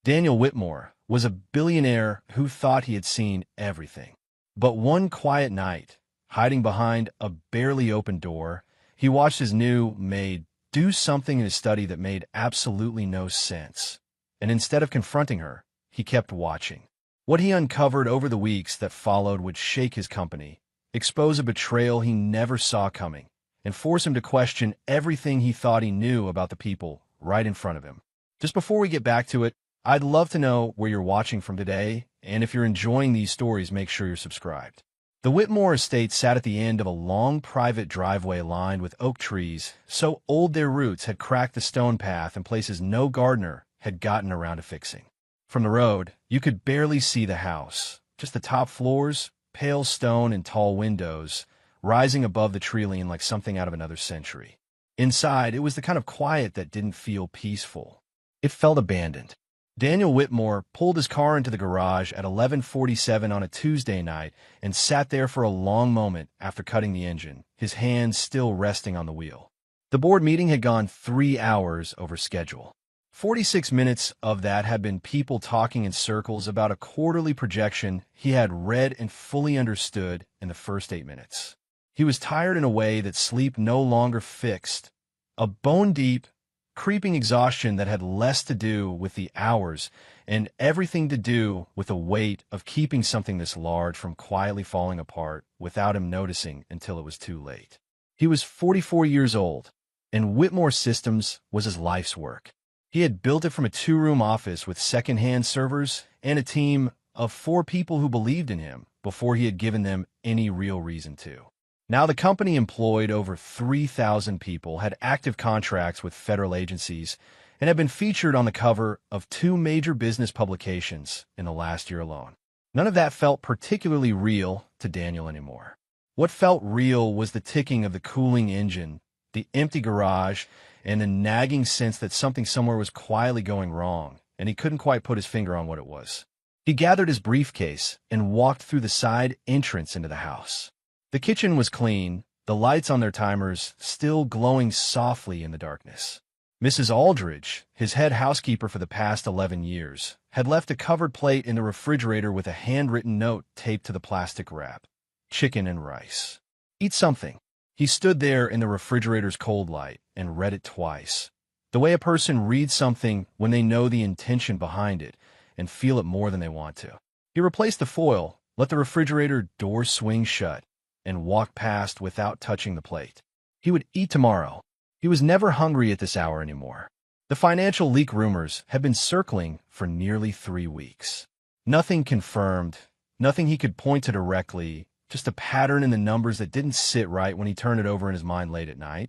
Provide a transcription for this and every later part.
Daniel Whitmore was a billionaire who thought he had seen everything. But one quiet night, hiding behind a barely open door, he watched his new Maid do something in his study that made absolutely no sense. And instead of confronting her, he kept watching. What he uncovered over the weeks that followed would shake his company, expose a betrayal he never saw coming, and force him to question everything he thought he knew about the people right in front of him. Just before we get back to it, I'd love to know where you're watching from today, and if you're enjoying these stories, make sure you're subscribed. The Whitmore estate sat at the end of a long private driveway lined with oak trees, so old their roots had cracked the stone path in places no gardener had gotten around to fixing. From the road, you could barely see the house, just the top floors, pale stone and tall windows, rising above the tree-line like something out of another century. Inside, it was the kind of quiet that didn't feel peaceful. It felt abandoned. Daniel Whitmore pulled his car into the garage at 11:47 on a Tuesday night and sat there for a long moment after cutting the engine, his hands still resting on the wheel. The board meeting had gone 3 hours over schedule. 46 minutes of that had been people talking in circles about a quarterly projection he had read and fully understood in the first 8 minutes. He was tired in a way that sleep no longer fixed, a bone-deep, creeping exhaustion that had less to do with the hours and everything to do with the weight of keeping something this large from quietly falling apart without him noticing until it was too late. He was 44 years old, and Whitmore Systems was his life's work. He had built it from a 2-room office with second-hand servers and a team of 4 people who believed in him before he had given them any real reason to. Now the company employed over 3,000 people, had active contracts with federal agencies, and had been featured on the cover of 2 major business publications in the last year alone. None of that felt particularly real to Daniel anymore. What felt real was the ticking of the cooling engine, the empty garage, and the nagging sense that something somewhere was quietly going wrong, and he couldn't quite put his finger on what it was. He gathered his briefcase and walked through the side entrance into the house. The kitchen was clean, the lights on their timers still glowing softly in the darkness. Mrs. Aldridge, his head housekeeper for the past 11 years, had left a covered plate in the refrigerator with a handwritten note taped to the plastic wrap. Chicken and rice. Eat something. He stood there in the refrigerator's cold light and read it twice. The way a person reads something when they know the intention behind it and feel it more than they want to. He replaced the foil, let the refrigerator door swing shut, and walked past without touching the plate. He would eat tomorrow. He was never hungry at this hour anymore. The financial leak rumors had been circling for nearly 3 weeks. Nothing confirmed, nothing he could point to directly, just a pattern in the numbers that didn't sit right when he turned it over in his mind late at night,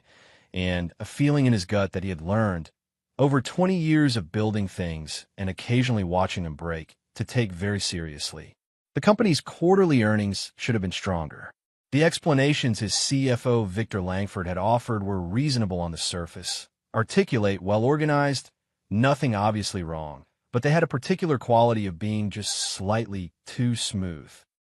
and a feeling in his gut that he had learned, over 20 years of building things and occasionally watching them break, to take very seriously. The company's quarterly earnings should have been stronger. The explanations his CFO, Victor Langford, had offered were reasonable on the surface, articulate, well-organized, nothing obviously wrong, but they had a particular quality of being just slightly too smooth.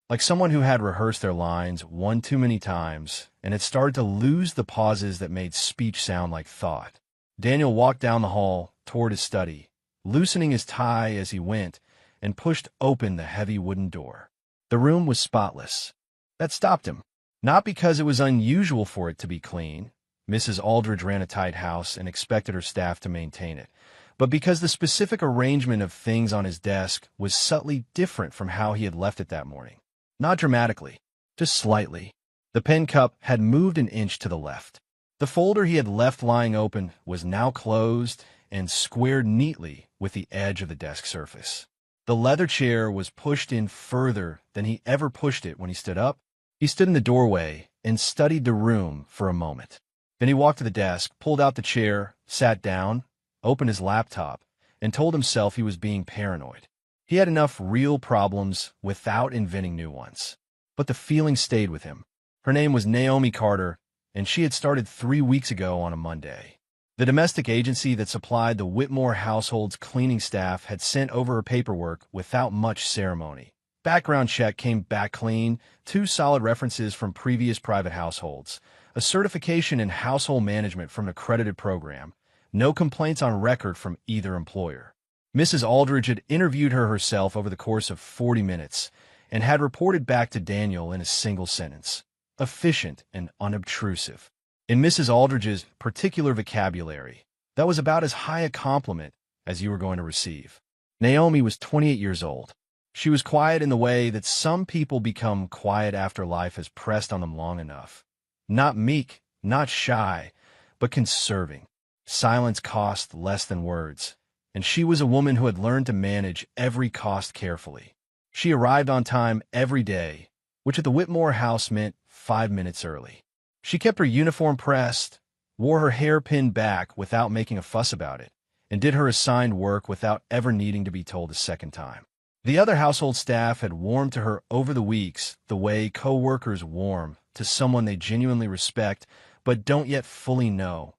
Like someone who had rehearsed their lines one too many times and had started to lose the pauses that made speech sound like thought. Daniel walked down the hall toward his study, loosening his tie as he went, and pushed open the heavy wooden door. The room was spotless. That stopped him. Not because it was unusual for it to be clean. Mrs. Aldridge ran a tight house and expected her staff to maintain it, but because the specific arrangement of things on his desk was subtly different from how he had left it that morning. Not dramatically, just slightly. The pen cup had moved an inch to the left. The folder he had left lying open was now closed and squared neatly with the edge of the desk surface. The leather chair was pushed in further than he ever pushed it when he stood up. He stood in the doorway and studied the room for a moment. Then he walked to the desk, pulled out the chair, sat down, opened his laptop, and told himself he was being paranoid. He had enough real problems without inventing new ones. But the feeling stayed with him. Her name was Naomi Carter, and she had started 3 weeks ago on a Monday. The domestic agency that supplied the Whitmore household's cleaning staff had sent over her paperwork without much ceremony. Background check came back clean, 2 solid references from previous private households, a certification in household management from an accredited program, no complaints on record from either employer. Mrs. Aldridge had interviewed her herself over the course of 40 minutes and had reported back to Daniel in a single sentence: efficient and unobtrusive. In Mrs. Aldridge's particular vocabulary, that was about as high a compliment as you were going to receive. Naomi was 28 years old. She was quiet in the way that some people become quiet after life has pressed on them long enough. Not meek, not shy, but conserving. Silence cost less than words, and she was a woman who had learned to manage every cost carefully. She arrived on time every day, which at the Whitmore house meant 5 minutes early. She kept her uniform pressed, wore her hair pinned back without making a fuss about it, and did her assigned work without ever needing to be told a second time. The other household staff had warmed to her over the weeks the way co-workers warm to someone they genuinely respect but don't yet fully know,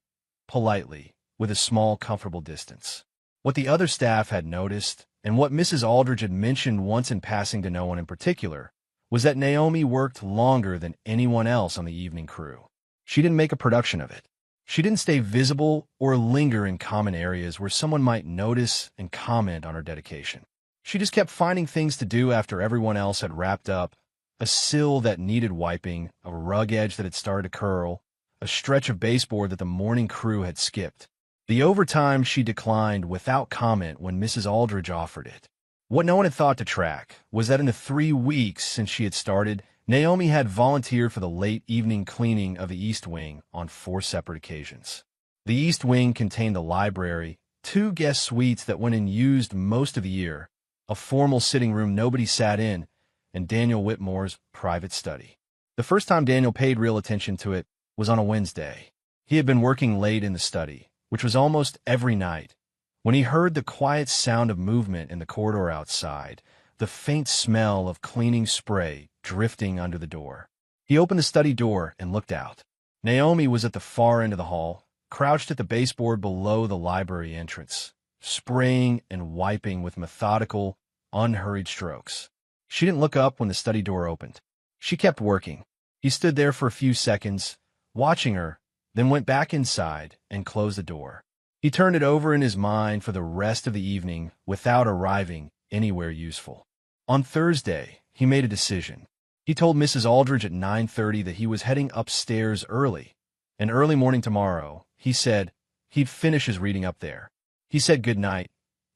politely, with a small, comfortable distance. What the other staff had noticed, and what Mrs. Aldridge had mentioned once in passing to no one in particular, was that Naomi worked longer than anyone else on the evening crew. She didn't make a production of it. She didn't stay visible or linger in common areas where someone might notice and comment on her dedication. She just kept finding things to do after everyone else had wrapped up: a sill that needed wiping, a rug edge that had started to curl, a stretch of baseboard that the morning crew had skipped. The overtime she declined without comment when Mrs. Aldridge offered it. What no one had thought to track was that in the 3 weeks since she had started, Naomi had volunteered for the late evening cleaning of the East Wing on 4 separate occasions. The East Wing contained the library, 2 guest suites that went unused most of the year, a formal sitting room nobody sat in, and Daniel Whitmore's private study. The first time Daniel paid real attention to it was on a Wednesday. He had been working late in the study, which was almost every night, when he heard the quiet sound of movement in the corridor outside, the faint smell of cleaning spray drifting under the door. He opened the study door and looked out. Naomi was at the far end of the hall, crouched at the baseboard below the library entrance, spraying and wiping with methodical, unhurried strokes. She didn't look up when the study door opened. She kept working. He stood there for a few seconds, watching her, then went back inside and closed the door. He turned it over in his mind for the rest of the evening without arriving anywhere useful. On Thursday, he made a decision. He told Mrs. Aldridge at 9:30 that he was heading upstairs early, and early morning tomorrow, he said, he'd finish his reading up there. He said goodnight,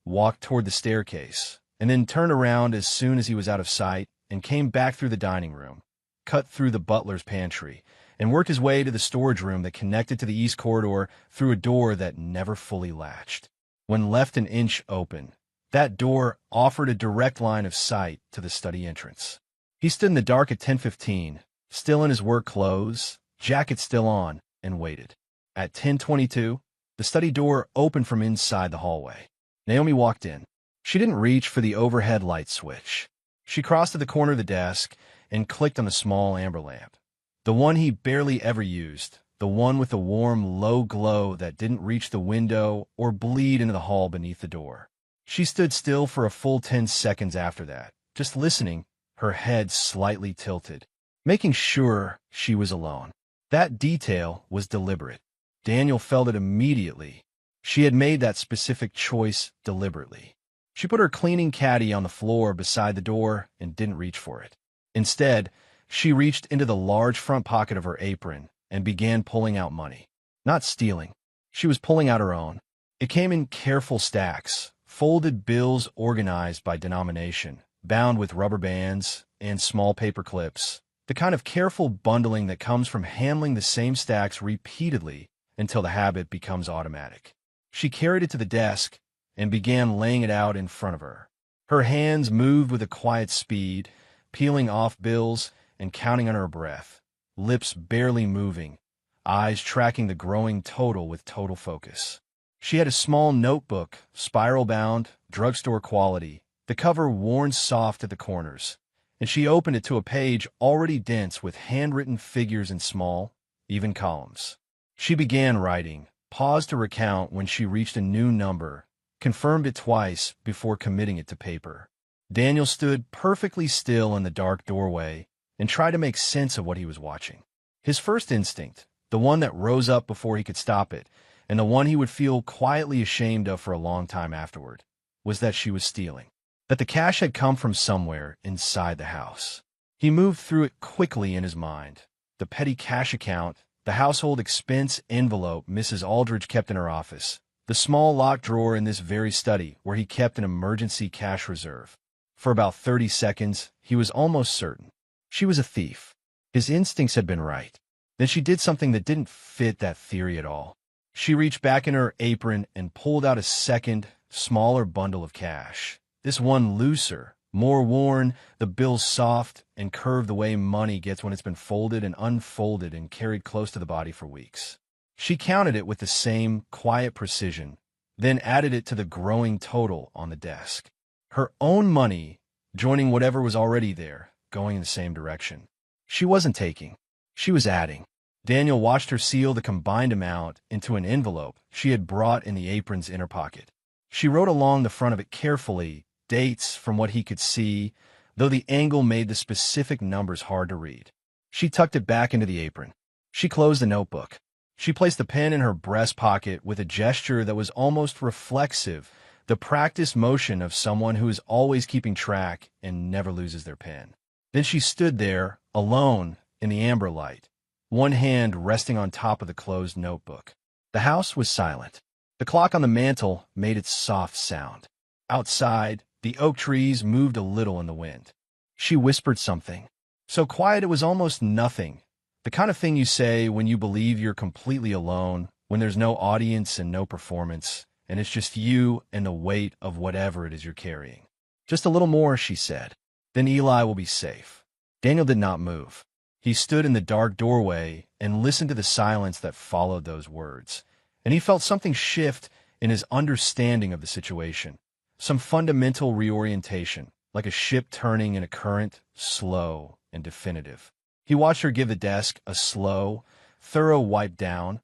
walked toward the staircase, and then turned around as soon as he was out of sight and came back through the dining room, cut through the butler's pantry, and worked his way to the storage room that connected to the east corridor through a door that never fully latched. When left an inch open, that door offered a direct line of sight to the study entrance. He stood in the dark at 10:15, still in his work clothes, jacket still on, and waited. At 10:22, the study door opened from inside the hallway. Naomi walked in. She didn't reach for the overhead light switch. She crossed to the corner of the desk and clicked on the small amber lamp, the one he barely ever used, the one with the warm, low glow that didn't reach the window or bleed into the hall beneath the door. She stood still for a full 10 seconds after that, just listening, her head slightly tilted, making sure she was alone. That detail was deliberate. Daniel felt it immediately. She had made that specific choice deliberately. She put her cleaning caddy on the floor beside the door and didn't reach for it. Instead, she reached into the large front pocket of her apron and began pulling out money. Not stealing. She was pulling out her own. It came in careful stacks, folded bills organized by denomination, bound with rubber bands and small paper clips, the kind of careful bundling that comes from handling the same stacks repeatedly until the habit becomes automatic. She carried it to the desk and began laying it out in front of her. Her hands moved with a quiet speed, peeling off bills and counting on her breath, lips barely moving, eyes tracking the growing total with total focus. She had a small notebook, spiral-bound, drugstore quality, the cover worn soft at the corners, and she opened it to a page already dense with handwritten figures in small, even columns. She began writing, paused to recount when she reached a new number, confirmed it twice before committing it to paper. Daniel stood perfectly still in the dark doorway and tried to make sense of what he was watching. His first instinct, the one that rose up before he could stop it, and the one he would feel quietly ashamed of for a long time afterward, was that she was stealing, that the cash had come from somewhere inside the house. He moved through it quickly in his mind. The petty cash account, the household expense envelope Mrs. Aldridge kept in her office, the small locked drawer in this very study where he kept an emergency cash reserve. For about 30 seconds, he was almost certain. She was a thief. His instincts had been right. Then she did something that didn't fit that theory at all. She reached back in her apron and pulled out a second, smaller bundle of cash. This one looser, more worn, the bills soft and curved the way money gets when it's been folded and unfolded and carried close to the body for weeks. She counted it with the same quiet precision, then added it to the growing total on the desk. Her own money, joining whatever was already there, going in the same direction. She wasn't taking. She was adding. Daniel watched her seal the combined amount into an envelope she had brought in the apron's inner pocket. She wrote along the front of it carefully, dates from what he could see, though the angle made the specific numbers hard to read. She tucked it back into the apron. She closed the notebook. She placed the pen in her breast pocket with a gesture that was almost reflexive, the practiced motion of someone who is always keeping track and never loses their pen. Then she stood there, alone, in the amber light, one hand resting on top of the closed notebook. The house was silent. The clock on the mantel made its soft sound. Outside, the oak trees moved a little in the wind. She whispered something, so quiet it was almost nothing, the kind of thing you say when you believe you're completely alone, when there's no audience and no performance, and it's just you and the weight of whatever it is you're carrying. Just a little more, she said. Then Eli will be safe. Daniel did not move. He stood in the dark doorway and listened to the silence that followed those words, and he felt something shift in his understanding of the situation, some fundamental reorientation, like a ship turning in a current, slow and definitive. He watched her give the desk a slow, thorough wipe down,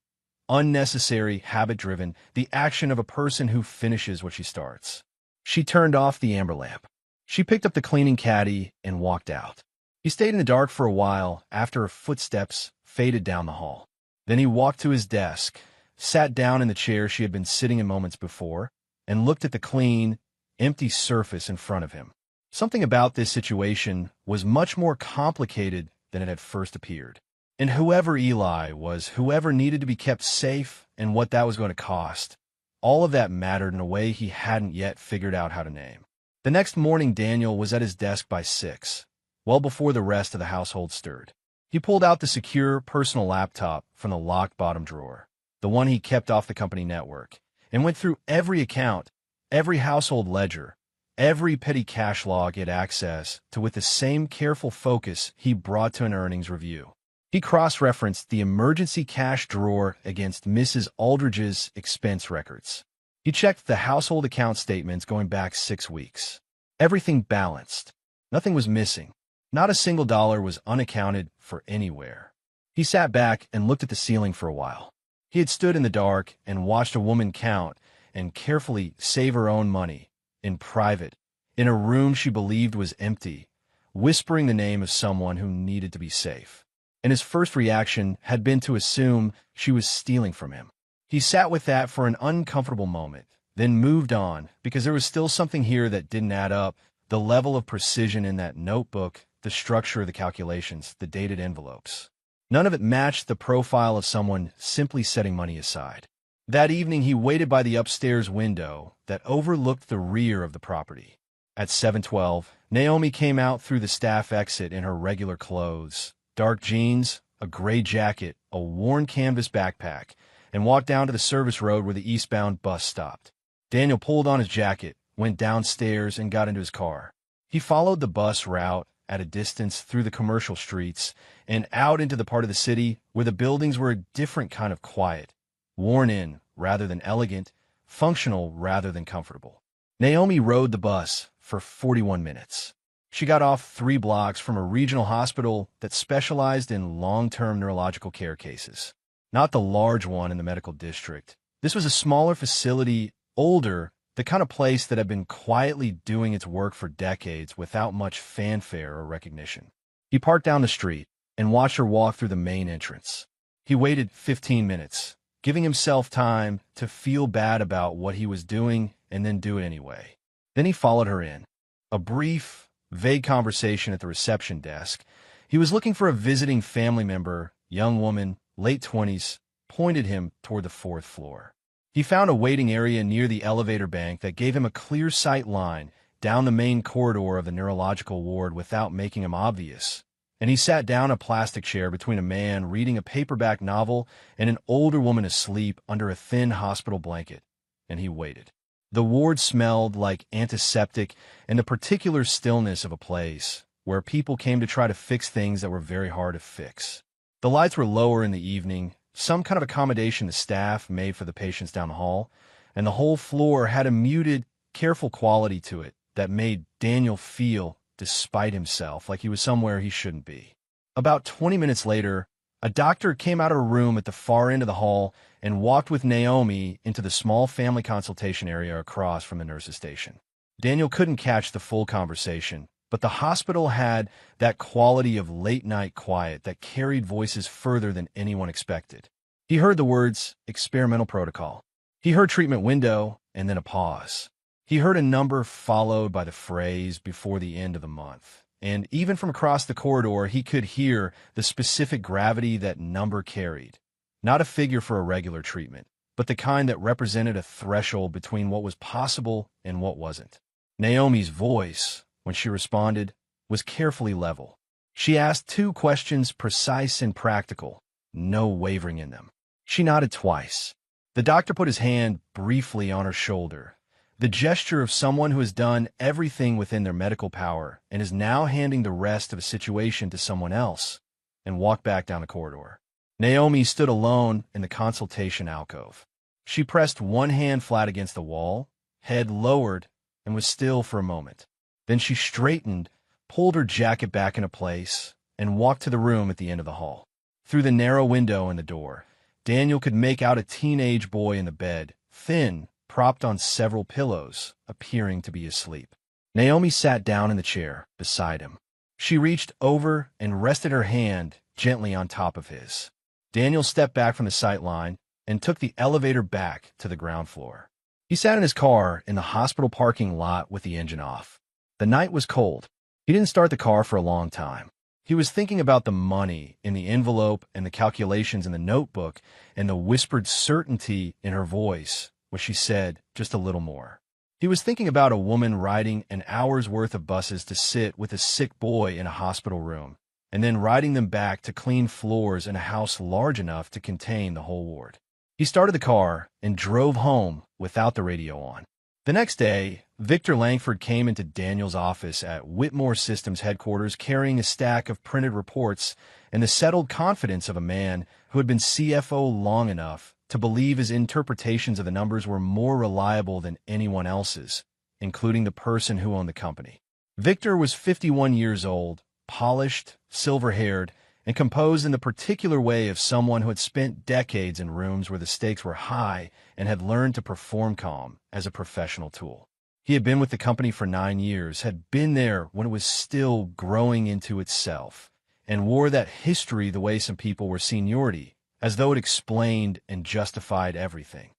unnecessary, habit-driven, the action of a person who finishes what she starts. She turned off the amber lamp. She picked up the cleaning caddy and walked out. He stayed in the dark for a while after her footsteps faded down the hall. Then he walked to his desk, sat down in the chair she had been sitting in moments before, and looked at the clean, empty surface in front of him. Something about this situation was much more complicated than it had first appeared. And whoever Eli was, whoever needed to be kept safe and what that was going to cost, all of that mattered in a way he hadn't yet figured out how to name. The next morning, Daniel was at his desk by 6, well before the rest of the household stirred. He pulled out the secure personal laptop from the locked bottom drawer, the one he kept off the company network, and went through every account, every household ledger, every petty cash log he had access to with the same careful focus he brought to an earnings review. He cross-referenced the emergency cash drawer against Mrs. Aldridge's expense records. He checked the household account statements going back 6 weeks. Everything balanced. Nothing was missing. Not a single dollar was unaccounted for anywhere. He sat back and looked at the ceiling for a while. He had stood in the dark and watched a woman count and carefully save her own money, in private, in a room she believed was empty, whispering the name of someone who needed to be safe. And his first reaction had been to assume she was stealing from him. He sat with that for an uncomfortable moment, then moved on, because there was still something here that didn't add up, the level of precision in that notebook, the structure of the calculations, the dated envelopes. None of it matched the profile of someone simply setting money aside. That evening, he waited by the upstairs window that overlooked the rear of the property. At 7:12, Naomi came out through the staff exit in her regular clothes, dark jeans, a gray jacket, a worn canvas backpack, and walked down to the service road where the eastbound bus stopped. Daniel pulled on his jacket, went downstairs, and got into his car. He followed the bus route at a distance through the commercial streets and out into the part of the city where the buildings were a different kind of quiet, worn in rather than elegant, functional rather than comfortable. Naomi rode the bus for 41 minutes. She got off 3 blocks from a regional hospital that specialized in long-term neurological care cases. Not the large one in the medical district. This was a smaller facility, older, the kind of place that had been quietly doing its work for decades without much fanfare or recognition. He parked down the street and watched her walk through the main entrance. He waited 15 minutes, giving himself time to feel bad about what he was doing and then do it anyway. Then he followed her in. A brief, vague conversation at the reception desk. He was looking for a visiting family member, young woman, late 20s, pointed him toward the fourth floor. He found a waiting area near the elevator bank that gave him a clear sight line down the main corridor of the neurological ward without making him obvious. And he sat down in a plastic chair between a man reading a paperback novel and an older woman asleep under a thin hospital blanket. And he waited. The ward smelled like antiseptic and the particular stillness of a place where people came to try to fix things that were very hard to fix. The lights were lower in the evening, some kind of accommodation the staff made for the patients down the hall, and the whole floor had a muted, careful quality to it that made Daniel feel, despite himself, like he was somewhere he shouldn't be. About 20 minutes later, a doctor came out of a room at the far end of the hall and walked with Naomi into the small family consultation area across from the nurse's station. Daniel couldn't catch the full conversation, but the hospital had that quality of late-night quiet that carried voices further than anyone expected. He heard the words, experimental protocol. He heard treatment window, and then a pause. He heard a number followed by the phrase before the end of the month. And even from across the corridor, he could hear the specific gravity that number carried. Not a figure for a regular treatment, but the kind that represented a threshold between what was possible and what wasn't. Naomi's voice, when she responded, was carefully level. She asked 2 questions, precise and practical, no wavering in them. She nodded twice. The doctor put his hand briefly on her shoulder, the gesture of someone who has done everything within their medical power and is now handing the rest of a situation to someone else, and walked back down the corridor. Naomi stood alone in the consultation alcove. She pressed one hand flat against the wall, head lowered, and was still for a moment. Then she straightened, pulled her jacket back into place, and walked to the room at the end of the hall. Through the narrow window in the door, Daniel could make out a teenage boy in the bed, thin, propped on several pillows, appearing to be asleep. Naomi sat down in the chair beside him. She reached over and rested her hand gently on top of his. Daniel stepped back from the sight line and took the elevator back to the ground floor. He sat in his car in the hospital parking lot with the engine off. The night was cold. He didn't start the car for a long time. He was thinking about the money in the envelope and the calculations in the notebook and the whispered certainty in her voice when she said just a little more. He was thinking about a woman riding an hour's worth of buses to sit with a sick boy in a hospital room, and then riding them back to clean floors in a house large enough to contain the whole ward. He started the car and drove home without the radio on. The next day, Victor Langford came into Daniel's office at Whitmore Systems headquarters carrying a stack of printed reports and the settled confidence of a man who had been CFO long enough to believe his interpretations of the numbers were more reliable than anyone else's, including the person who owned the company. Victor was 51 years old, polished, silver-haired, and composed in the particular way of someone who had spent decades in rooms where the stakes were high and had learned to perform calm as a professional tool. He had been with the company for 9 years, had been there when it was still growing into itself, and wore that history the way some people wore seniority, as though it explained and justified everything.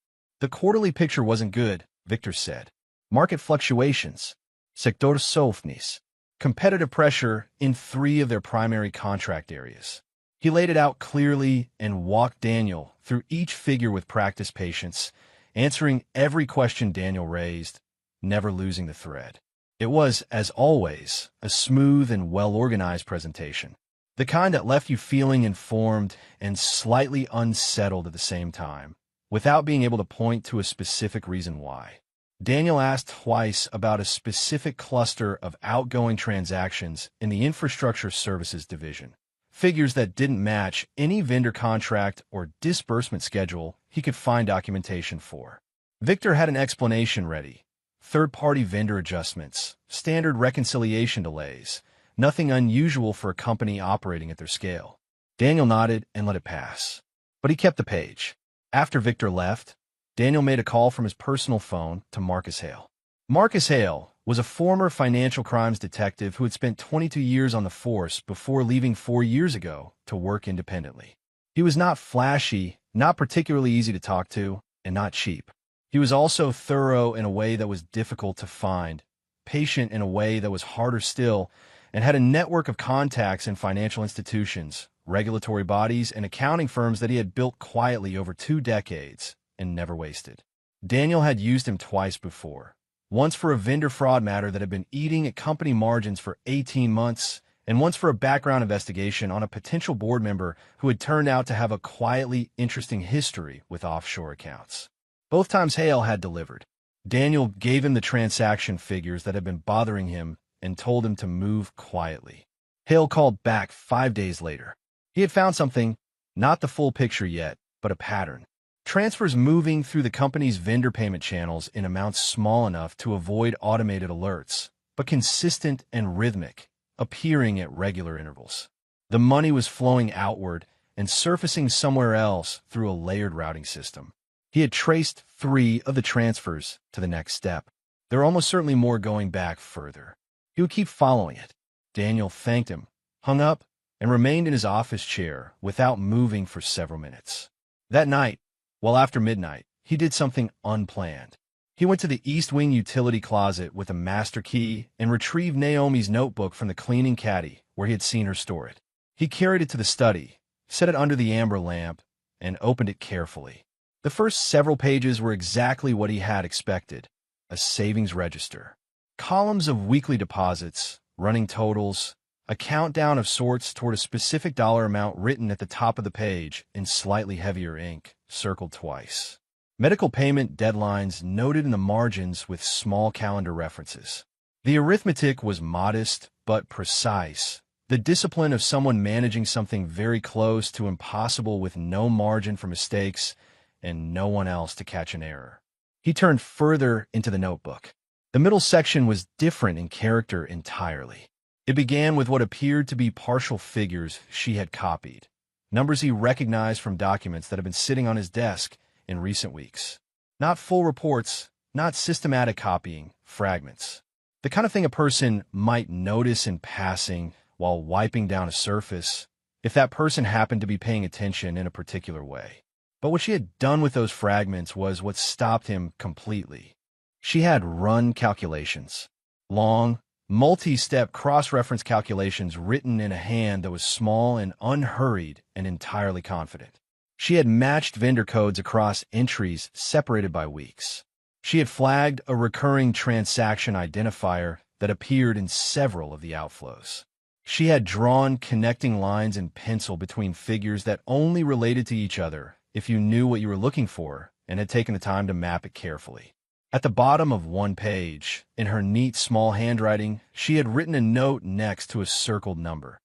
The quarterly picture wasn't good, Victor said. Market fluctuations, sector sofnis, competitive pressure in 3 of their primary contract areas. He laid it out clearly and walked Daniel through each figure with practiced patience, answering every question Daniel raised, never losing the thread. It was, as always, a smooth and well-organized presentation, the kind that left you feeling informed and slightly unsettled at the same time, without being able to point to a specific reason why. Daniel asked twice about a specific cluster of outgoing transactions in the infrastructure services division, figures that didn't match any vendor contract or disbursement schedule he could find documentation for. Victor had an explanation ready. Third-party vendor adjustments, standard reconciliation delays, nothing unusual for a company operating at their scale. Daniel nodded and let it pass. But he kept the page. After Victor left, Daniel made a call from his personal phone to Marcus Hale. Marcus Hale was a former financial crimes detective who had spent 22 years on the force before leaving 4 years ago to work independently. He was not flashy, not particularly easy to talk to, and not cheap. He was also thorough in a way that was difficult to find, patient in a way that was harder still, and had a network of contacts in financial institutions, regulatory bodies, and accounting firms that he had built quietly over 2 decades and never wasted. Daniel had used him twice before, once for a vendor fraud matter that had been eating at company margins for 18 months, and once for a background investigation on a potential board member who had turned out to have a quietly interesting history with offshore accounts. Both times Hale had delivered. Daniel gave him the transaction figures that had been bothering him and told him to move quietly. Hale called back 5 days later. He had found something, not the full picture yet, but a pattern. Transfers moving through the company's vendor payment channels in amounts small enough to avoid automated alerts, but consistent and rhythmic, appearing at regular intervals. The money was flowing outward and surfacing somewhere else through a layered routing system. He had traced 3 of the transfers to the next step. There were almost certainly more going back further. He would keep following it. Daniel thanked him, hung up, and remained in his office chair without moving for several minutes. That night, well after midnight, he did something unplanned. He went to the East Wing utility closet with a master key and retrieved Naomi's notebook from the cleaning caddy where he had seen her store it. He carried it to the study, set it under the amber lamp, and opened it carefully. The first several pages were exactly what he had expected, a savings register. Columns of weekly deposits, running totals, a countdown of sorts toward a specific dollar amount written at the top of the page in slightly heavier ink, circled twice. Medical payment deadlines noted in the margins with small calendar references. The arithmetic was modest but precise, the discipline of someone managing something very close to impossible with no margin for mistakes and no one else to catch an error. He turned further into the notebook. The middle section was different in character entirely. It began with what appeared to be partial figures she had copied, numbers he recognized from documents that had been sitting on his desk in recent weeks. Not full reports, not systematic copying, fragments. The kind of thing a person might notice in passing while wiping down a surface, if that person happened to be paying attention in a particular way. But what she had done with those fragments was what stopped him completely. She had run calculations. Long, multi-step cross-reference calculations written in a hand that was small and unhurried and entirely confident. She had matched vendor codes across entries separated by weeks. She had flagged a recurring transaction identifier that appeared in several of the outflows. She had drawn connecting lines in pencil between figures that only related to each other if you knew what you were looking for and had taken the time to map it carefully. At the bottom of one page, in her neat small handwriting, she had written a note next to a circled number.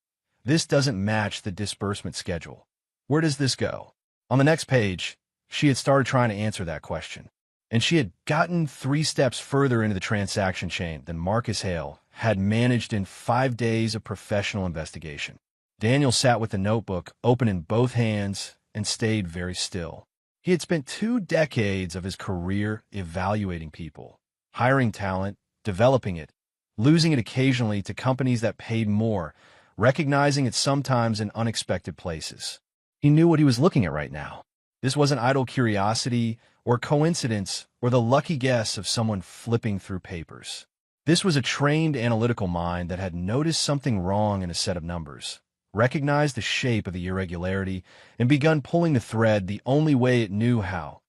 This doesn't match the disbursement schedule. Where does this go? On the next page, she had started trying to answer that question, and she had gotten 3 steps further into the transaction chain than Marcus Hale had managed in 5 days of professional investigation. Daniel sat with the notebook open in both hands and stayed very still. He had spent 2 decades of his career evaluating people, hiring talent, developing it, losing it occasionally to companies that paid more, recognizing it sometimes in unexpected places. He knew what he was looking at right now. This wasn't idle curiosity or coincidence or the lucky guess of someone flipping through papers. This was a trained analytical mind that had noticed something wrong in a set of numbers, recognized the shape of the irregularity, and begun pulling the thread the only way it knew how,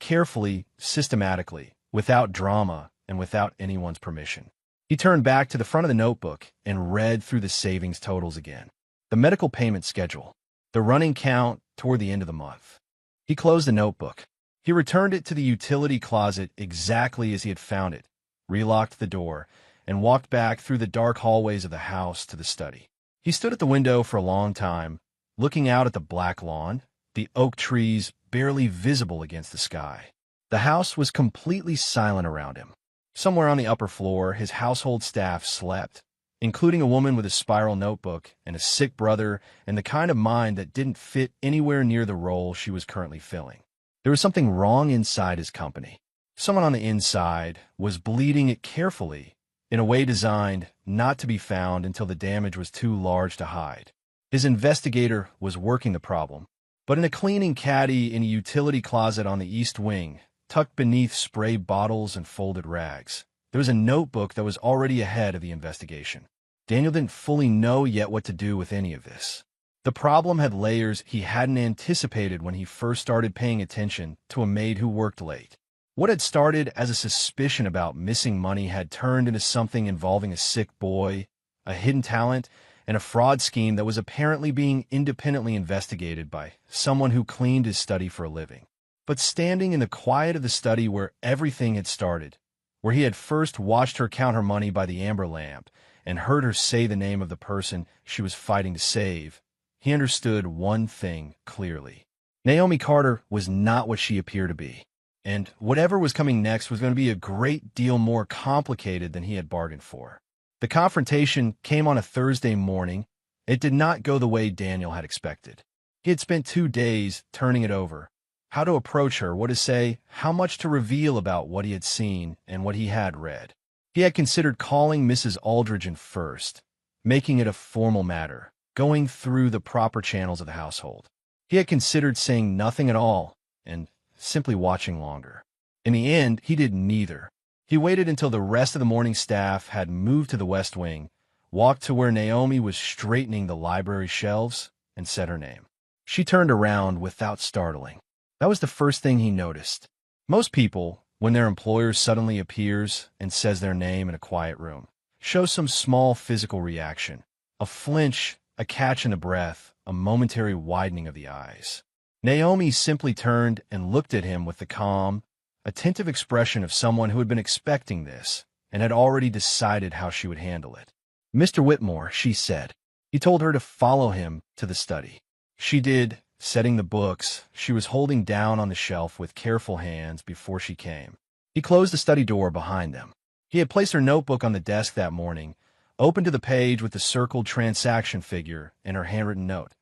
carefully, systematically, without drama, and without anyone's permission. He turned back to the front of the notebook and read through the savings totals again. The medical payment schedule, the running count toward the end of the month. He closed the notebook. He returned it to the utility closet exactly as he had found it, relocked the door, and walked back through the dark hallways of the house to the study. He stood at the window for a long time, looking out at the black lawn, the oak trees barely visible against the sky. The house was completely silent around him. Somewhere on the upper floor, his household staff slept, including a woman with a spiral notebook and a sick brother and the kind of mind that didn't fit anywhere near the role she was currently filling. There was something wrong inside his company. Someone on the inside was bleeding it carefully, in a way designed not to be found until the damage was too large to hide. His investigator was working the problem, but in a cleaning caddy in a utility closet on the East Wing, tucked beneath spray bottles and folded rags. There was a notebook that was already ahead of the investigation. Daniel didn't fully know yet what to do with any of this. The problem had layers he hadn't anticipated when he first started paying attention to a maid who worked late. What had started as a suspicion about missing money had turned into something involving a sick boy, a hidden talent, and a fraud scheme that was apparently being independently investigated by someone who cleaned his study for a living. But standing in the quiet of the study where everything had started, where he had first watched her count her money by the amber lamp and heard her say the name of the person she was fighting to save, he understood one thing clearly. Naomi Carter was not what she appeared to be, and whatever was coming next was going to be a great deal more complicated than he had bargained for. The confrontation came on a Thursday morning. It did not go the way Daniel had expected. He had spent 2 days turning it over. How to approach her, what to say, how much to reveal about what he had seen and what he had read. He had considered calling Mrs. Aldridge in first, making it a formal matter, going through the proper channels of the household. He had considered saying nothing at all and simply watching longer. In the end, he did neither. He waited until the rest of the morning staff had moved to the West Wing, walked to where Naomi was straightening the library shelves, and said her name. She turned around without startling. That was the first thing he noticed. Most people, when their employer suddenly appears and says their name in a quiet room, show some small physical reaction, a flinch, a catch in the breath, a momentary widening of the eyes. Naomi simply turned and looked at him with the calm, attentive expression of someone who had been expecting this and had already decided how she would handle it. "Mr. Whitmore," she said. He told her to follow him to the study. She did, setting the books she was holding down on the shelf with careful hands before she came. He closed the study door behind them. He had placed her notebook on the desk that morning, open to the page with the circled transaction figure and her handwritten note.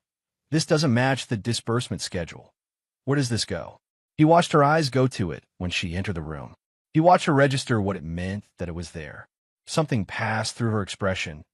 "This doesn't match the disbursement schedule. Where does this go?" He watched her eyes go to it when she entered the room. He watched her register what it meant that it was there. Something passed through her expression.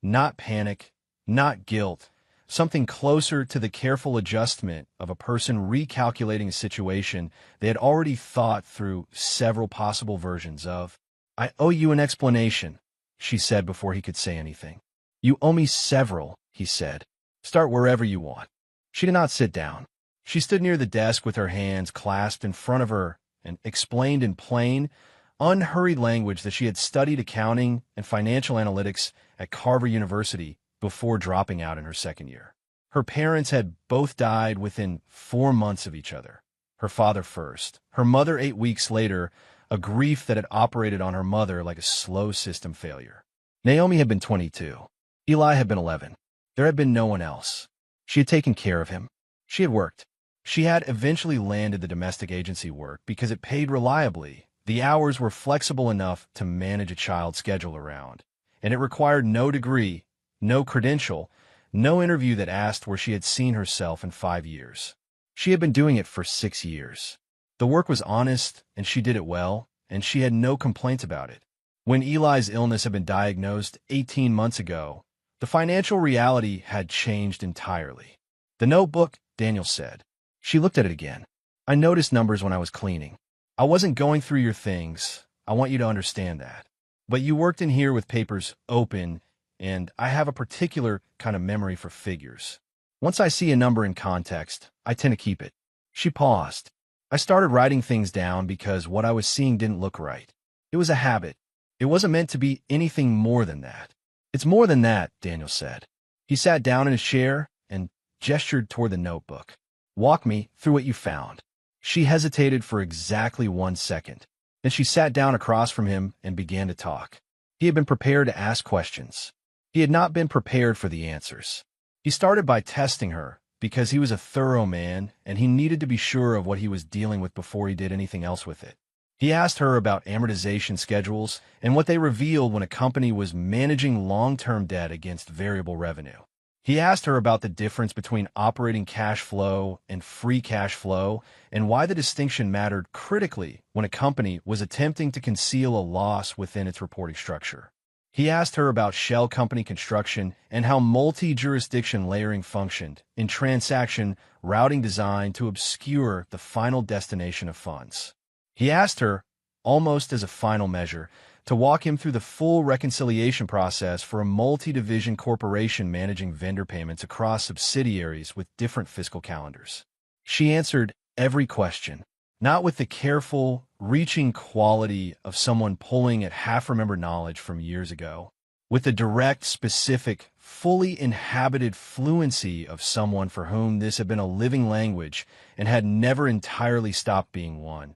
Not panic, not guilt. Something closer to the careful adjustment of a person recalculating a situation they had already thought through several possible versions of. "I owe you an explanation," she said before he could say anything. "You owe me several," he said. "Start wherever you want." She did not sit down. She stood near the desk with her hands clasped in front of her and explained in plain, unhurried language that she had studied accounting and financial analytics at Carver University before dropping out in her second year. Her parents had both died within 4 months of each other. Her father first, her mother 8 weeks later, a grief that had operated on her mother like a slow system failure. Naomi had been 22. Eli had been 11. There had been no one else. She had taken care of him. She had worked. She had eventually landed the domestic agency work because it paid reliably. The hours were flexible enough to manage a child's schedule around, and it required no degree, no credential, no interview that asked where she had seen herself in 5 years. She had been doing it for 6 years. The work was honest, and she did it well, and she had no complaints about it. When Eli's illness had been diagnosed 18 months ago, the financial reality had changed entirely. "The notebook," Daniel said. She looked at it again. "I noticed numbers when I was cleaning. I wasn't going through your things. I want you to understand that. But you worked in here with papers open, and I have a particular kind of memory for figures. Once I see a number in context, I tend to keep it." She paused. "I started writing things down because what I was seeing didn't look right. It was a habit. It wasn't meant to be anything more than that." "It's more than that," Daniel said. He sat down in his chair and gestured toward the notebook. "Walk me through what you found." She hesitated for exactly 1 second. Then she sat down across from him and began to talk. He had been prepared to ask questions. He had not been prepared for the answers. He started by testing her because he was a thorough man and he needed to be sure of what he was dealing with before he did anything else with it. He asked her about amortization schedules and what they revealed when a company was managing long-term debt against variable revenue. He asked her about the difference between operating cash flow and free cash flow and why the distinction mattered critically when a company was attempting to conceal a loss within its reporting structure. He asked her about shell company construction and how multi-jurisdiction layering functioned in transaction routing designed to obscure the final destination of funds. He asked her, almost as a final measure, to walk him through the full reconciliation process for a multi-division corporation managing vendor payments across subsidiaries with different fiscal calendars. She answered every question, not with the careful, reaching quality of someone pulling at half-remembered knowledge from years ago, with the direct, specific, fully inhabited fluency of someone for whom this had been a living language and had never entirely stopped being one,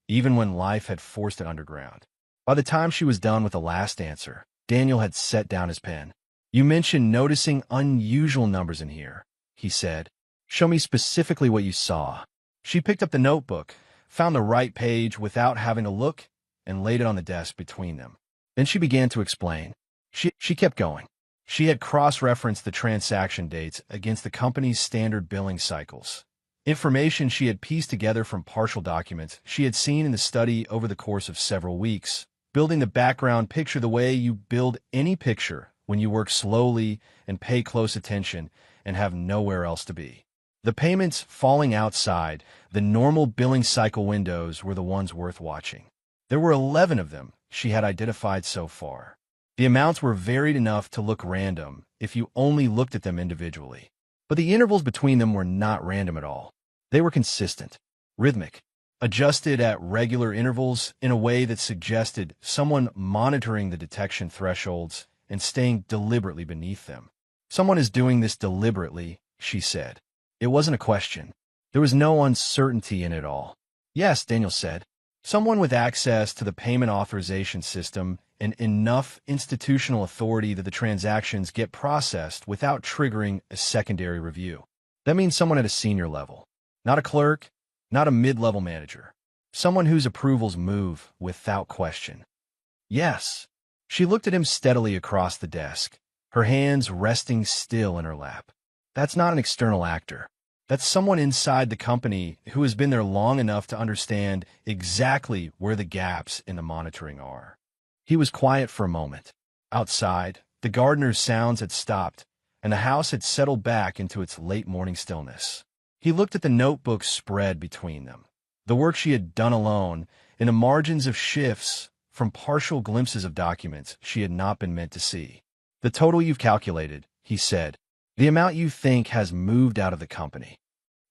even when life had forced it underground. By the time she was done with the last answer, Daniel had set down his pen. "You mentioned noticing unusual numbers in here," he said. "Show me specifically what you saw." She picked up the notebook, found the right page without having to look, and laid it on the desk between them. Then she began to explain. She kept going. She had cross-referenced the transaction dates against the company's standard billing cycles. Information she had pieced together from partial documents she had seen in the study over the course of several weeks, building the background picture the way you build any picture when you work slowly and pay close attention and have nowhere else to be. The payments falling outside the normal billing cycle windows were the ones worth watching. There were 11 of them she had identified so far. The amounts were varied enough to look random if you only looked at them individually. But the intervals between them were not random at all. They were consistent, rhythmic, adjusted at regular intervals in a way that suggested someone monitoring the detection thresholds and staying deliberately beneath them. "Someone is doing this deliberately," she said. It wasn't a question. There was no uncertainty in it all. "Yes," Daniel said. "Someone with access to the payment authorization system and enough institutional authority that the transactions get processed without triggering a secondary review. That means someone at a senior level. Not a clerk, not a mid-level manager. Someone whose approvals move without question." "Yes." She looked at him steadily across the desk, her hands resting still in her lap. "That's not an external actor. That's someone inside the company who has been there long enough to understand exactly where the gaps in the monitoring are." He was quiet for a moment. Outside, the gardener's sounds had stopped, and the house had settled back into its late morning stillness. He looked at the notebook spread between them, the work she had done alone, in the margins of shifts from partial glimpses of documents she had not been meant to see. "The total you've calculated," he said, "the amount you think has moved out of the company."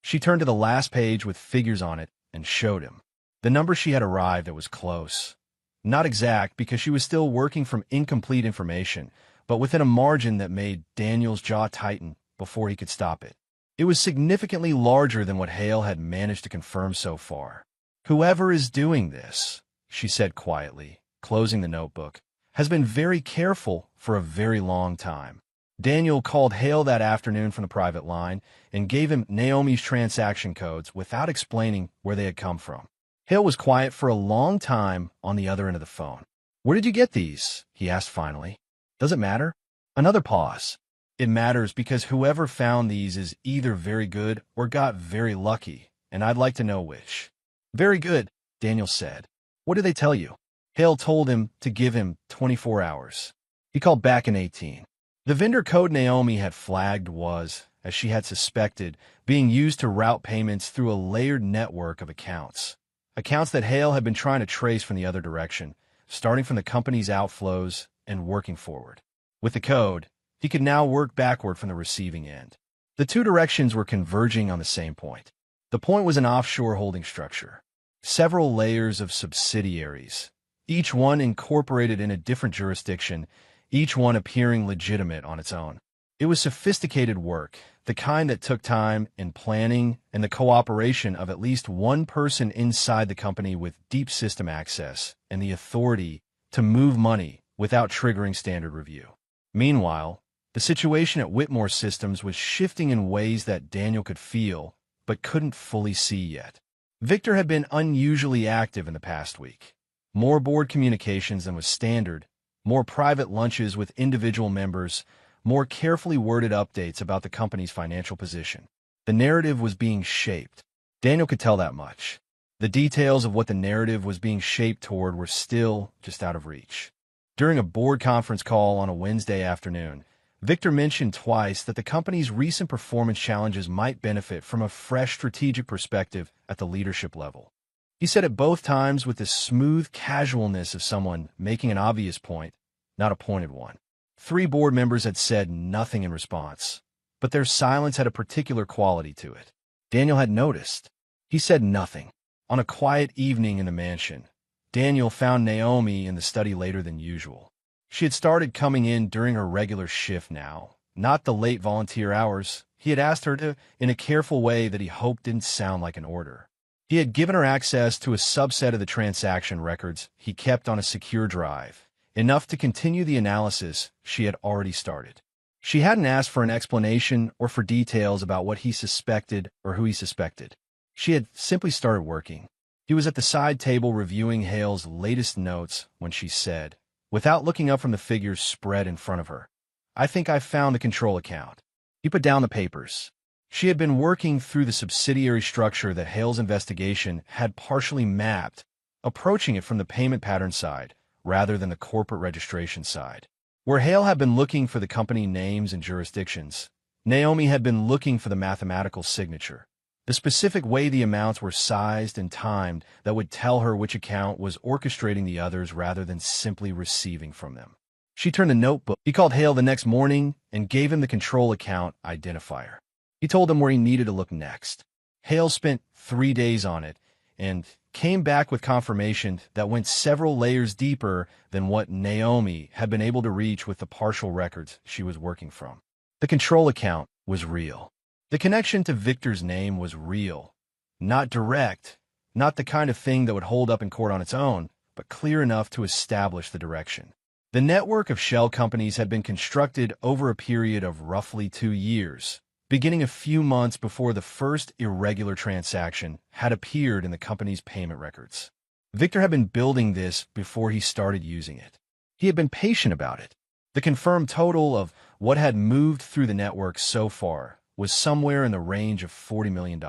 She turned to the last page with figures on it and showed him. The number she had arrived at was close. Not exact because she was still working from incomplete information, but within a margin that made Daniel's jaw tighten before he could stop it. It was significantly larger than what Hale had managed to confirm so far. "Whoever is doing this," she said quietly, closing the notebook, "has been very careful for a very long time." Daniel called Hale that afternoon from the private line and gave him Naomi's transaction codes without explaining where they had come from. Hale was quiet for a long time on the other end of the phone. "Where did you get these?" he asked finally. "Does it matter?" Another pause. "It matters because whoever found these is either very good or got very lucky, and I'd like to know which." "Very good," Daniel said. "What did they tell you?" Hale told him to give him 24 hours. He called back in 18. The vendor code Naomi had flagged was, as she had suspected, being used to route payments through a layered network of accounts. Accounts that Hale had been trying to trace from the other direction, starting from the company's outflows and working forward. With the code, he could now work backward from the receiving end. The two directions were converging on the same point. The point was an offshore holding structure. Several layers of subsidiaries, each one incorporated in a different jurisdiction, each one appearing legitimate on its own. It was sophisticated work, the kind that took time and planning and the cooperation of at least one person inside the company with deep system access and the authority to move money without triggering standard review. Meanwhile, the situation at Whitmore Systems was shifting in ways that Daniel could feel, but couldn't fully see yet. Victor had been unusually active in the past week. More board communications than was standard, more private lunches with individual members, more carefully worded updates about the company's financial position. The narrative was being shaped. Daniel could tell that much. The details of what the narrative was being shaped toward were still just out of reach. During a board conference call on a Wednesday afternoon, Victor mentioned twice that the company's recent performance challenges might benefit from a fresh strategic perspective at the leadership level. He said it both times with the smooth casualness of someone making an obvious point, not a pointed one. 3 board members had said nothing in response, but their silence had a particular quality to it. Daniel had noticed. He said nothing. On a quiet evening in the mansion, Daniel found Naomi in the study later than usual. She had started coming in during her regular shift now, not the late volunteer hours. He had asked her to, in a careful way that he hoped didn't sound like an order. He had given her access to a subset of the transaction records he kept on a secure drive, enough to continue the analysis she had already started. She hadn't asked for an explanation or for details about what he suspected or who he suspected. She had simply started working. He was at the side table reviewing Hale's latest notes when she said, without looking up from the figures spread in front of her, "I think I've found the control account." He put down the papers. She had been working through the subsidiary structure that Hale's investigation had partially mapped, approaching it from the payment pattern side rather than the corporate registration side. Where Hale had been looking for the company names and jurisdictions, Naomi had been looking for the mathematical signature, the specific way the amounts were sized and timed that would tell her which account was orchestrating the others rather than simply receiving from them. She turned the notebook. He called Hale the next morning and gave him the control account identifier. He told him where he needed to look next. Hale spent 3 days on it and came back with confirmation that went several layers deeper than what Naomi had been able to reach with the partial records she was working from. The control account was real. The connection to Victor's name was real. Not direct, not the kind of thing that would hold up in court on its own, but clear enough to establish the direction. The network of shell companies had been constructed over a period of roughly 2 years, beginning a few months before the first irregular transaction had appeared in the company's payment records. Victor had been building this before he started using it. He had been patient about it. The confirmed total of what had moved through the network so far was somewhere in the range of $40 million.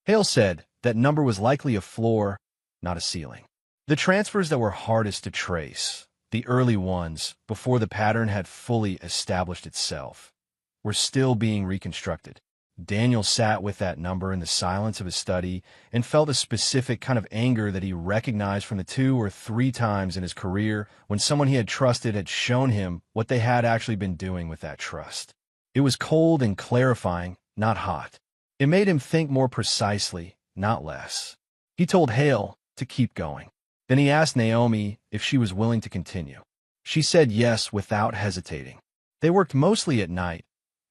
Hale said that number was likely a floor, not a ceiling. The transfers that were hardest to trace, the early ones before the pattern had fully established itself, were still being reconstructed. Daniel sat with that number in the silence of his study and felt a specific kind of anger that he recognized from the 2 or 3 times in his career when someone he had trusted had shown him what they had actually been doing with that trust. It was cold and clarifying, not hot. It made him think more precisely, not less. He told Hale to keep going. Then he asked Naomi if she was willing to continue. She said yes without hesitating. They worked mostly at night,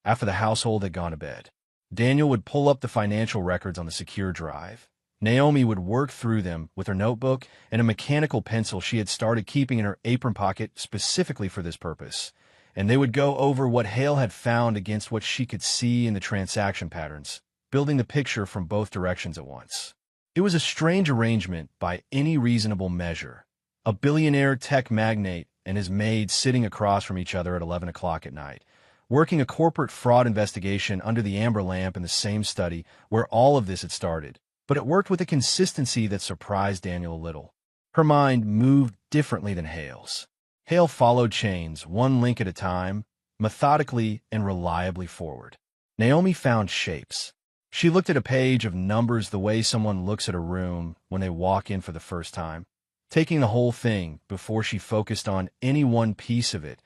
after the household had gone to bed. Daniel would pull up the financial records on the secure drive. Naomi would work through them with her notebook and a mechanical pencil she had started keeping in her apron pocket specifically for this purpose, and they would go over what Hale had found against what she could see in the transaction patterns, building the picture from both directions at once. It was a strange arrangement by any reasonable measure. A billionaire tech magnate and his maid sitting across from each other at 11 o'clock at night, working a corporate fraud investigation under the amber lamp in the same study where all of this had started. But it worked with a consistency that surprised Daniel a little. Her mind moved differently than Hale's. Hale followed chains, one link at a time, methodically and reliably forward. Naomi found shapes. She looked at a page of numbers the way someone looks at a room when they walk in for the first time, taking the whole thing before she focused on any one piece of it,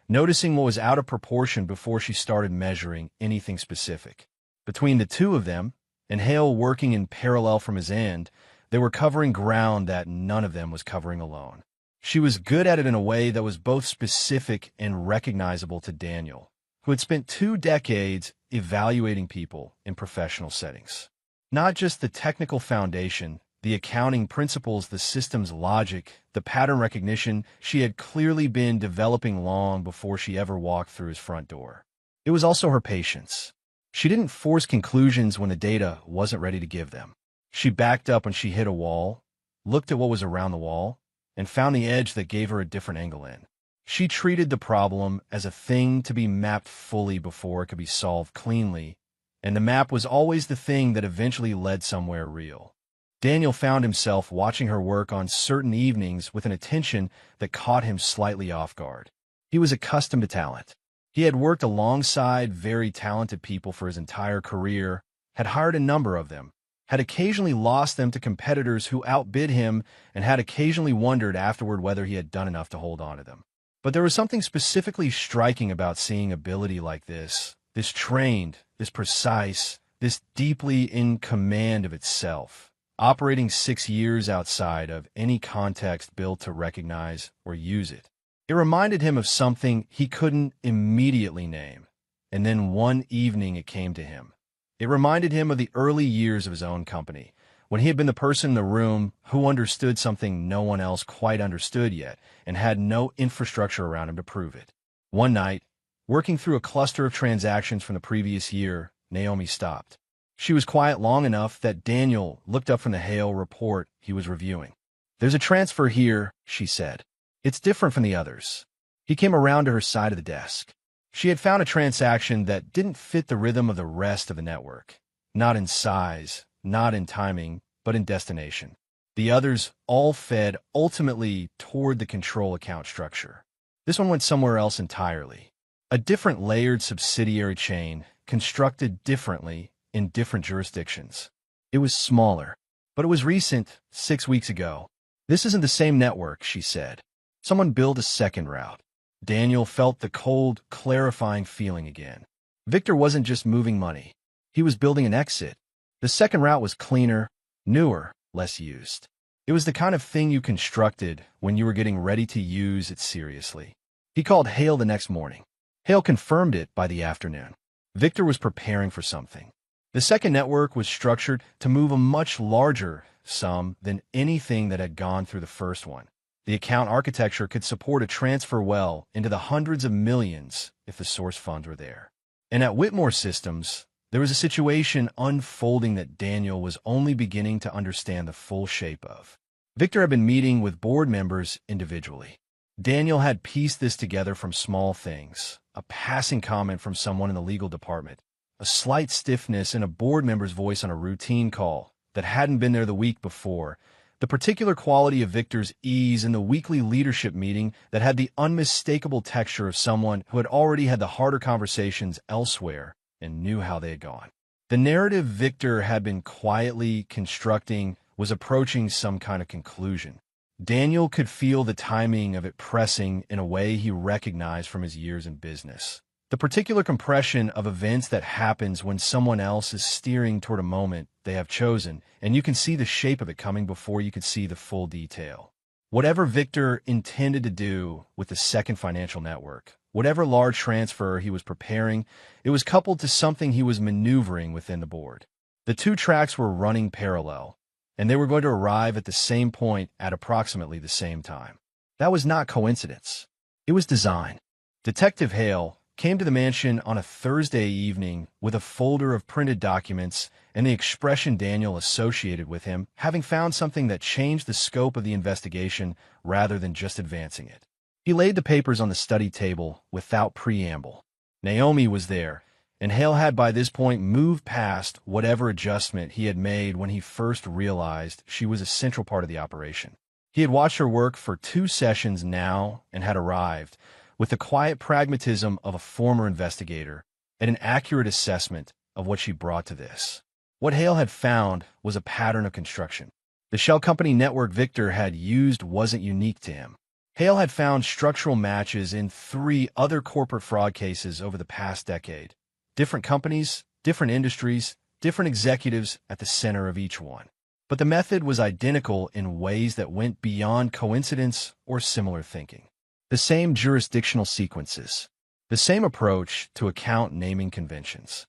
noticing what was out of proportion before she started measuring anything specific. Between the 2 of them, and Hale working in parallel from his end, they were covering ground that none of them was covering alone. She was good at it in a way that was both specific and recognizable to Daniel, who had spent 2 decades evaluating people in professional settings. Not just the technical foundation, the accounting principles, the system's logic, the pattern recognition she had clearly been developing long before she ever walked through his front door. It was also her patience. She didn't force conclusions when the data wasn't ready to give them. She backed up when she hit a wall, looked at what was around the wall, and found the edge that gave her a different angle in. She treated the problem as a thing to be mapped fully before it could be solved cleanly, and the map was always the thing that eventually led somewhere real. Daniel found himself watching her work on certain evenings with an attention that caught him slightly off guard. He was accustomed to talent. He had worked alongside very talented people for his entire career, had hired a number of them, had occasionally lost them to competitors who outbid him, and had occasionally wondered afterward whether he had done enough to hold on to them. But there was something specifically striking about seeing ability like this trained, this precise, this deeply in command of itself, operating 6 years outside of any context built to recognize or use it. It reminded him of something he couldn't immediately name, and then one evening it came to him. It reminded him of the early years of his own company, when he had been the person in the room who understood something no one else quite understood yet, and had no infrastructure around him to prove it. One night, working through a cluster of transactions from the previous year, Naomi stopped. She was quiet long enough that Daniel looked up from the Hale report he was reviewing. "There's a transfer here," she said. "It's different from the others." He came around to her side of the desk. She had found a transaction that didn't fit the rhythm of the rest of the network. Not in size, not in timing, but in destination. The others all fed ultimately toward the control account structure. This one went somewhere else entirely. A different layered subsidiary chain, constructed differently in different jurisdictions. It was smaller, but it was recent, 6 weeks ago. "This isn't the same network," she said. Someone built a second route. Daniel felt the cold, clarifying feeling again. Victor wasn't just moving money. He was building an exit. The second route was cleaner, newer, less used. It was the kind of thing you constructed when you were getting ready to use it seriously. He called Hale the next morning. Hale confirmed it by the afternoon. Victor was preparing for something. The second network was structured to move a much larger sum than anything that had gone through the first one. The account architecture could support a transfer well into the hundreds of millions if the source funds were there. And at Whitmore Systems, there was a situation unfolding that Daniel was only beginning to understand the full shape of. Victor had been meeting with board members individually. Daniel had pieced this together from small things, a passing comment from someone in the legal department, a slight stiffness in a board member's voice on a routine call that hadn't been there the week before, the particular quality of Victor's ease in the weekly leadership meeting that had the unmistakable texture of someone who had already had the harder conversations elsewhere and knew how they had gone. The narrative Victor had been quietly constructing was approaching some kind of conclusion. Daniel could feel the timing of it pressing in a way he recognized from his years in business. The particular compression of events that happens when someone else is steering toward a moment they have chosen, and you can see the shape of it coming before you could see the full detail. Whatever Victor intended to do with the second financial network, whatever large transfer he was preparing, it was coupled to something he was maneuvering within the board. The two tracks were running parallel, and they were going to arrive at the same point at approximately the same time. That was not coincidence. It was design. Detective Hale came to the mansion on a Thursday evening with a folder of printed documents and the expression Daniel associated with him, having found something that changed the scope of the investigation rather than just advancing it. He laid the papers on the study table without preamble. Naomi was there, and Hale had by this point moved past whatever adjustment he had made when he first realized she was a central part of the operation. He had watched her work for 2 sessions now and had arrived, with the quiet pragmatism of a former investigator, at an accurate assessment of what she brought to this. What Hale had found was a pattern of construction. The shell company network Victor had used wasn't unique to him. Hale had found structural matches in 3 other corporate fraud cases over the past decade. Different companies, different industries, different executives at the center of each one. But the method was identical in ways that went beyond coincidence or similar thinking. The same jurisdictional sequences, the same approach to account naming conventions,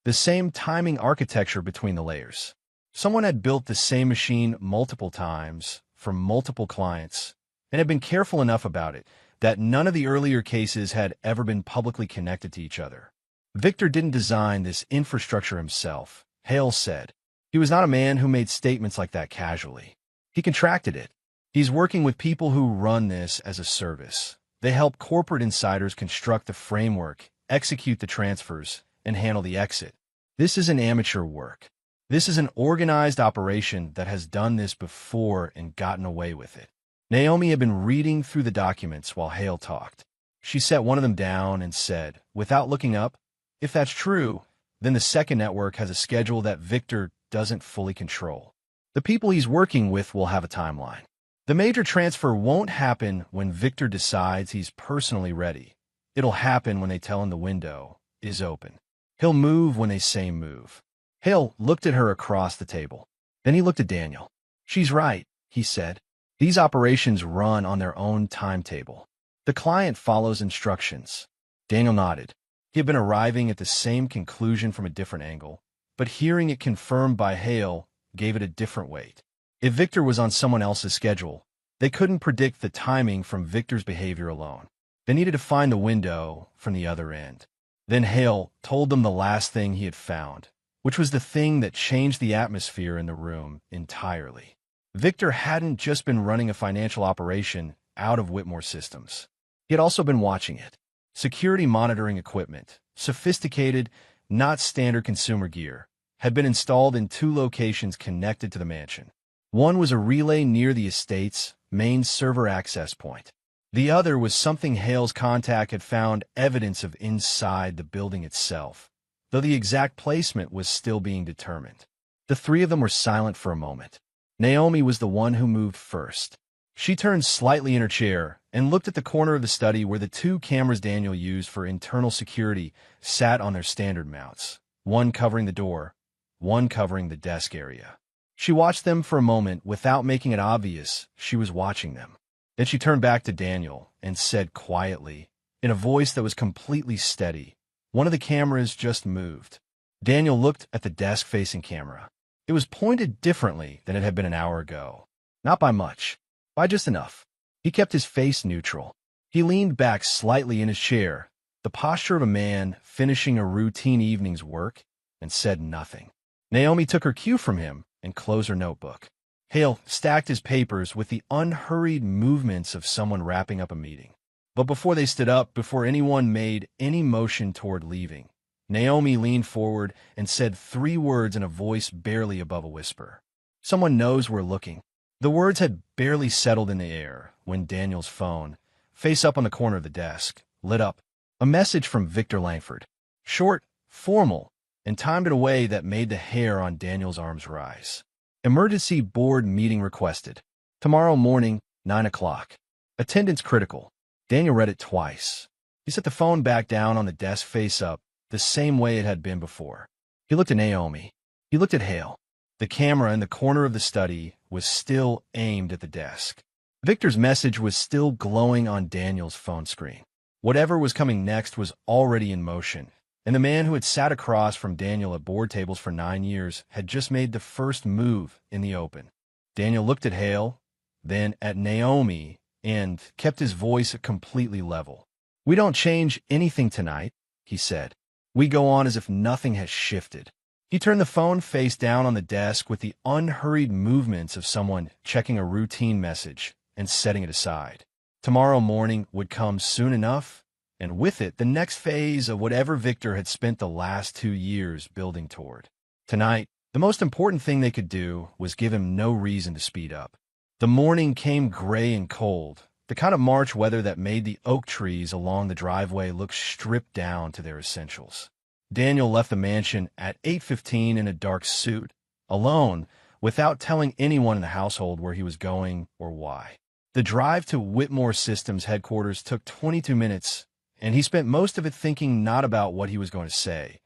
the same timing architecture between the layers. Someone had built the same machine multiple times for multiple clients and had been careful enough about it that none of the earlier cases had ever been publicly connected to each other. Victor didn't design this infrastructure himself, Hale said. He was not a man who made statements like that casually. He contracted it. He's working with people who run this as a service. They help corporate insiders construct the framework, execute the transfers, and handle the exit. This isn't amateur work. This is an organized operation that has done this before and gotten away with it. Naomi had been reading through the documents while Hale talked. She set one of them down and said, without looking up, "If that's true, then the second network has a schedule that Victor doesn't fully control. The people he's working with will have a timeline. The major transfer won't happen when Victor decides he's personally ready. It'll happen when they tell him the window is open. He'll move when they say move. Hale looked at her across the table. Then he looked at Daniel. She's right, he said. These operations run on their own timetable. The client follows instructions. Daniel nodded. He had been arriving at the same conclusion from a different angle, but hearing it confirmed by Hale gave it a different weight. If Victor was on someone else's schedule, they couldn't predict the timing from Victor's behavior alone. They needed to find the window from the other end. Then Hale told them the last thing he had found, which was the thing that changed the atmosphere in the room entirely. Victor hadn't just been running a financial operation out of Whitmore Systems. He had also been watching it. Security monitoring equipment, sophisticated, not standard consumer gear, had been installed in 2 locations connected to the mansion. One was a relay near the estate's main server access point. The other was something Hale's contact had found evidence of inside the building itself, though the exact placement was still being determined. The 3 of them were silent for a moment. Naomi was the one who moved first. She turned slightly in her chair and looked at the corner of the study where the 2 cameras Daniel used for internal security sat on their standard mounts, one covering the door, one covering the desk area. She watched them for a moment without making it obvious she was watching them. Then she turned back to Daniel and said quietly, in a voice that was completely steady, "One of the cameras just moved." Daniel looked at the desk-facing camera. It was pointed differently than it had been an hour ago. Not by much, by just enough. He kept his face neutral. He leaned back slightly in his chair, the posture of a man finishing a routine evening's work, and said nothing. Naomi took her cue from him and closed her notebook. Hale stacked his papers with the unhurried movements of someone wrapping up a meeting. But before they stood up, before anyone made any motion toward leaving, Naomi leaned forward and said 3 words in a voice barely above a whisper. "Someone knows we're looking." The words had barely settled in the air when Daniel's phone, face up on the corner of the desk, lit up. A message from Victor Langford. Short, formal, and timed in a way that made the hair on Daniel's arms rise. Emergency board meeting requested. Tomorrow morning, 9 o'clock. Attendance critical. Daniel read it twice. He set the phone back down on the desk face up, the same way it had been before. He looked at Naomi. He looked at Hale. The camera in the corner of the study was still aimed at the desk. Victor's message was still glowing on Daniel's phone screen. Whatever was coming next was already in motion, and the man who had sat across from Daniel at board tables for 9 years had just made the first move in the open. Daniel looked at Hale, then at Naomi, and kept his voice completely level. "We don't change anything tonight," he said. "We go on as if nothing has shifted." He turned the phone face down on the desk with the unhurried movements of someone checking a routine message and setting it aside. Tomorrow morning would come soon enough, and with it the next phase of whatever Victor had spent the last 2 years building toward. Tonight, the most important thing they could do was give him no reason to speed up. The morning came gray and cold, the kind of March weather that made the oak trees along the driveway look stripped down to their essentials. Daniel left the mansion at 8:15 in a dark suit, alone, without telling anyone in the household where he was going or why. The drive to Whitmore Systems headquarters took 22 minutes, and he spent most of it thinking not about what he was going to say,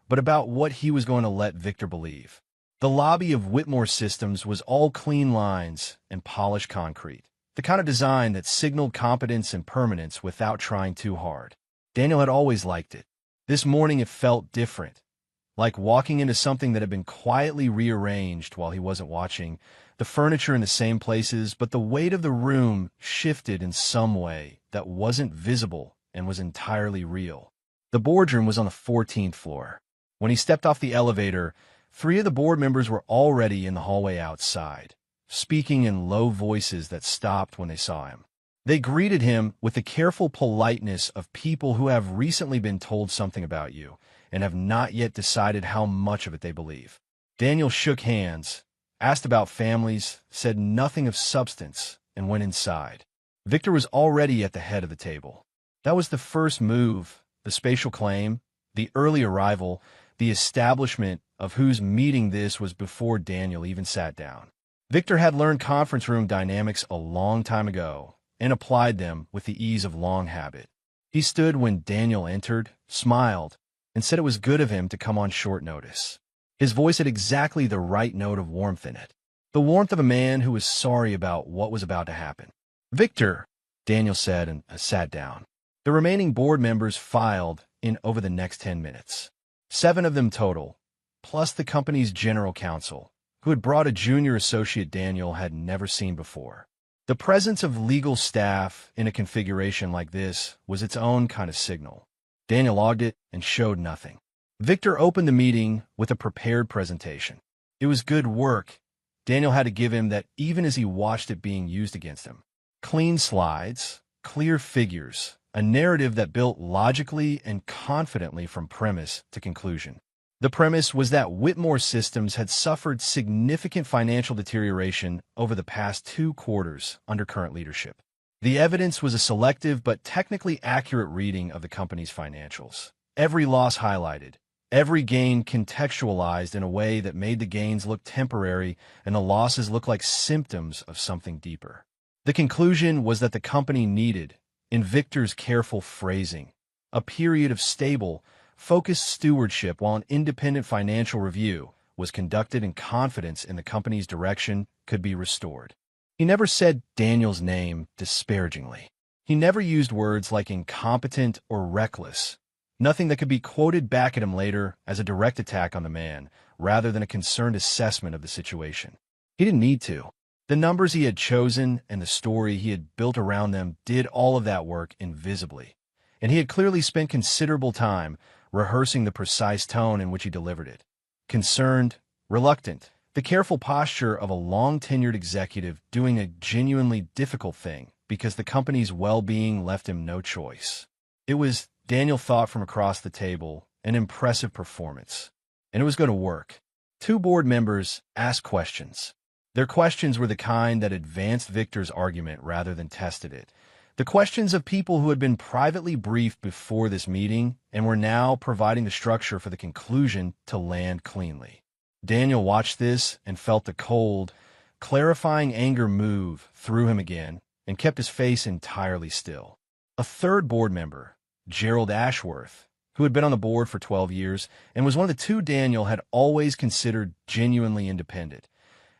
but about what he was going to let Victor believe. The lobby of Whitmore Systems was all clean lines and polished concrete, the kind of design that signaled competence and permanence without trying too hard. Daniel had always liked it. This morning it felt different, like walking into something that had been quietly rearranged while he wasn't watching, the furniture in the same places, but the weight of the room shifted in some way that wasn't visible and was entirely real. The boardroom was on the 14th floor. When he stepped off the elevator, 3 of the board members were already in the hallway outside, speaking in low voices that stopped when they saw him. They greeted him with the careful politeness of people who have recently been told something about you and have not yet decided how much of it they believe. Daniel shook hands, asked about families, said nothing of substance, and went inside. Victor was already at the head of the table. That was the first move, the spatial claim, the early arrival, the establishment of whose meeting this was before Daniel even sat down. Victor had learned conference room dynamics a long time ago and applied them with the ease of long habit. He stood when Daniel entered, smiled, and said it was good of him to come on short notice. His voice had exactly the right note of warmth in it, the warmth of a man who was sorry about what was about to happen. "Victor," Daniel said and sat down. The remaining board members filed in over the next 10 minutes. 7 of them total, plus the company's general counsel, who had brought a junior associate Daniel had never seen before. The presence of legal staff in a configuration like this was its own kind of signal. Daniel logged it and showed nothing. Victor opened the meeting with a prepared presentation. It was good work. Daniel had to give him that even as he watched it being used against him. Clean slides, clear figures, a narrative that built logically and confidently from premise to conclusion. The premise was that Whitmore Systems had suffered significant financial deterioration over the past 2 quarters under current leadership. The evidence was a selective but technically accurate reading of the company's financials. Every loss highlighted, every gain contextualized in a way that made the gains look temporary and the losses look like symptoms of something deeper. The conclusion was that the company needed, in Victor's careful phrasing, a period of stable, focused stewardship while an independent financial review was conducted and confidence in the company's direction could be restored. He never said Daniel's name disparagingly. He never used words like incompetent or reckless, nothing that could be quoted back at him later as a direct attack on the man, rather than a concerned assessment of the situation. He didn't need to. The numbers he had chosen and the story he had built around them did all of that work invisibly, and he had clearly spent considerable time rehearsing the precise tone in which he delivered it. Concerned, reluctant, the careful posture of a long-tenured executive doing a genuinely difficult thing because the company's well-being left him no choice. It was, Daniel thought from across the table, an impressive performance, and it was going to work. 2 board members asked questions. Their questions were the kind that advanced Victor's argument rather than tested it. The questions of people who had been privately briefed before this meeting and were now providing the structure for the conclusion to land cleanly. Daniel watched this and felt the cold, clarifying anger move through him again and kept his face entirely still. A 3rd board member, Gerald Ashworth, who had been on the board for 12 years and was one of the 2 Daniel had always considered genuinely independent,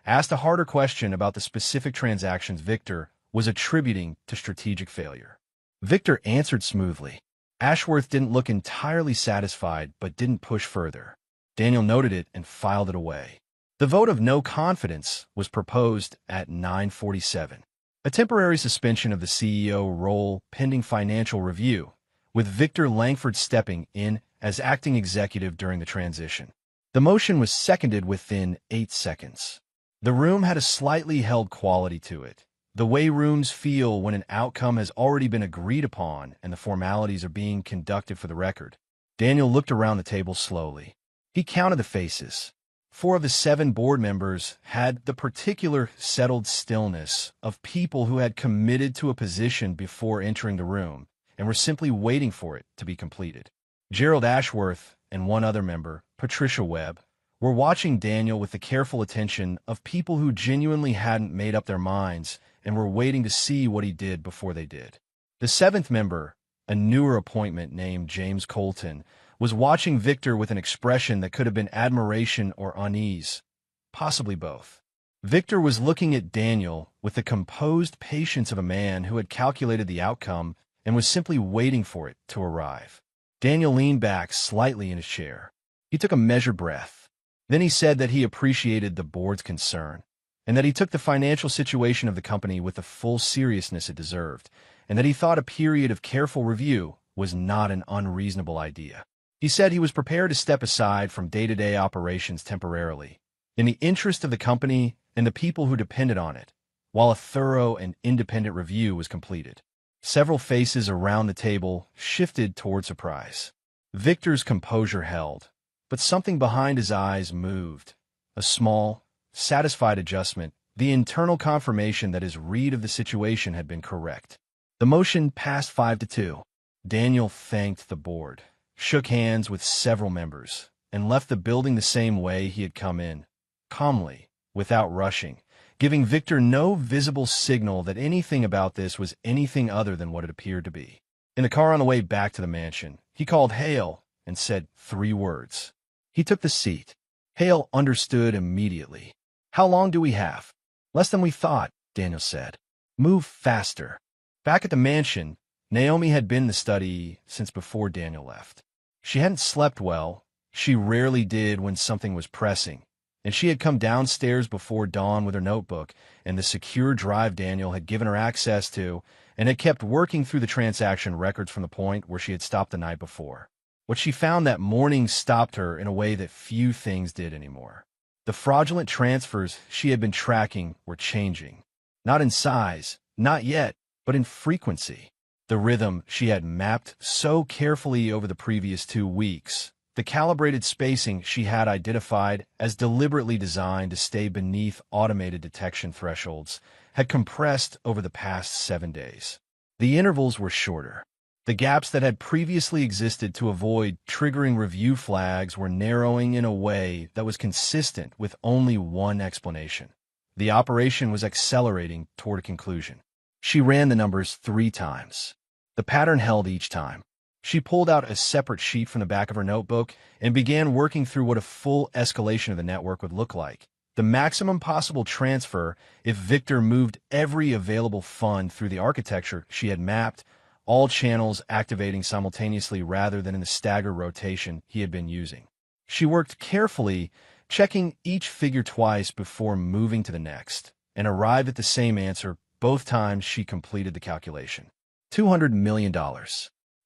asked a harder question about the specific transactions Victor was attributing to strategic failure. Victor answered smoothly. Ashworth didn't look entirely satisfied but didn't push further. Daniel noted it and filed it away. The vote of no confidence was proposed at 9:47. A temporary suspension of the CEO role pending financial review, with Victor Langford stepping in as acting executive during the transition. The motion was seconded within 8 seconds. The room had a slightly held quality to it, the way rooms feel when an outcome has already been agreed upon and the formalities are being conducted for the record. Daniel looked around the table slowly. He counted the faces. 4 of the 7 board members had the particular settled stillness of people who had committed to a position before entering the room and were simply waiting for it to be completed. Gerald Ashworth and 1 other member, Patricia Webb, were watching Daniel with the careful attention of people who genuinely hadn't made up their minds and were waiting to see what he did before they did. The 7th member, a newer appointment named James Colton, was watching Victor with an expression that could have been admiration or unease, possibly both. Victor was looking at Daniel with the composed patience of a man who had calculated the outcome and was simply waiting for it to arrive. Daniel leaned back slightly in his chair. He took a measured breath. Then he said that he appreciated the board's concern, and that he took the financial situation of the company with the full seriousness it deserved, and that he thought a period of careful review was not an unreasonable idea. He said he was prepared to step aside from day-to-day operations temporarily, in the interest of the company and the people who depended on it, while a thorough and independent review was completed. Several faces around the table shifted toward surprise. Victor's composure held, but something behind his eyes moved. A small, satisfied adjustment, the internal confirmation that his read of the situation had been correct. The motion passed 5-2. Daniel thanked the board, shook hands with several members, and left the building the same way he had come in, calmly, without rushing, giving Victor no visible signal that anything about this was anything other than what it appeared to be. In the car on the way back to the mansion, he called Hale and said 3 words. He took the seat. Hale understood immediately. "How long do we have?" "Less than we thought," Daniel said. "Move faster." Back at the mansion, Naomi had been in the study since before Daniel left. She hadn't slept well. She rarely did when something was pressing, and she had come downstairs before dawn with her notebook and the secure drive Daniel had given her access to, and had kept working through the transaction records from the point where she had stopped the night before. What she found that morning stopped her in a way that few things did anymore. The fraudulent transfers she had been tracking were changing. Not in size, not yet, but in frequency. The rhythm she had mapped so carefully over the previous 2 weeks, the calibrated spacing she had identified as deliberately designed to stay beneath automated detection thresholds, had compressed over the past 7 days. The intervals were shorter. The gaps that had previously existed to avoid triggering review flags were narrowing in a way that was consistent with only one explanation. The operation was accelerating toward a conclusion. She ran the numbers 3 times. The pattern held each time. She pulled out a separate sheet from the back of her notebook and began working through what a full escalation of the network would look like. The maximum possible transfer if Victor moved every available fund through the architecture she had mapped, all channels activating simultaneously rather than in the staggered rotation he had been using. She worked carefully, checking each figure twice before moving to the next, and arrived at the same answer both times she completed the calculation. $200 million.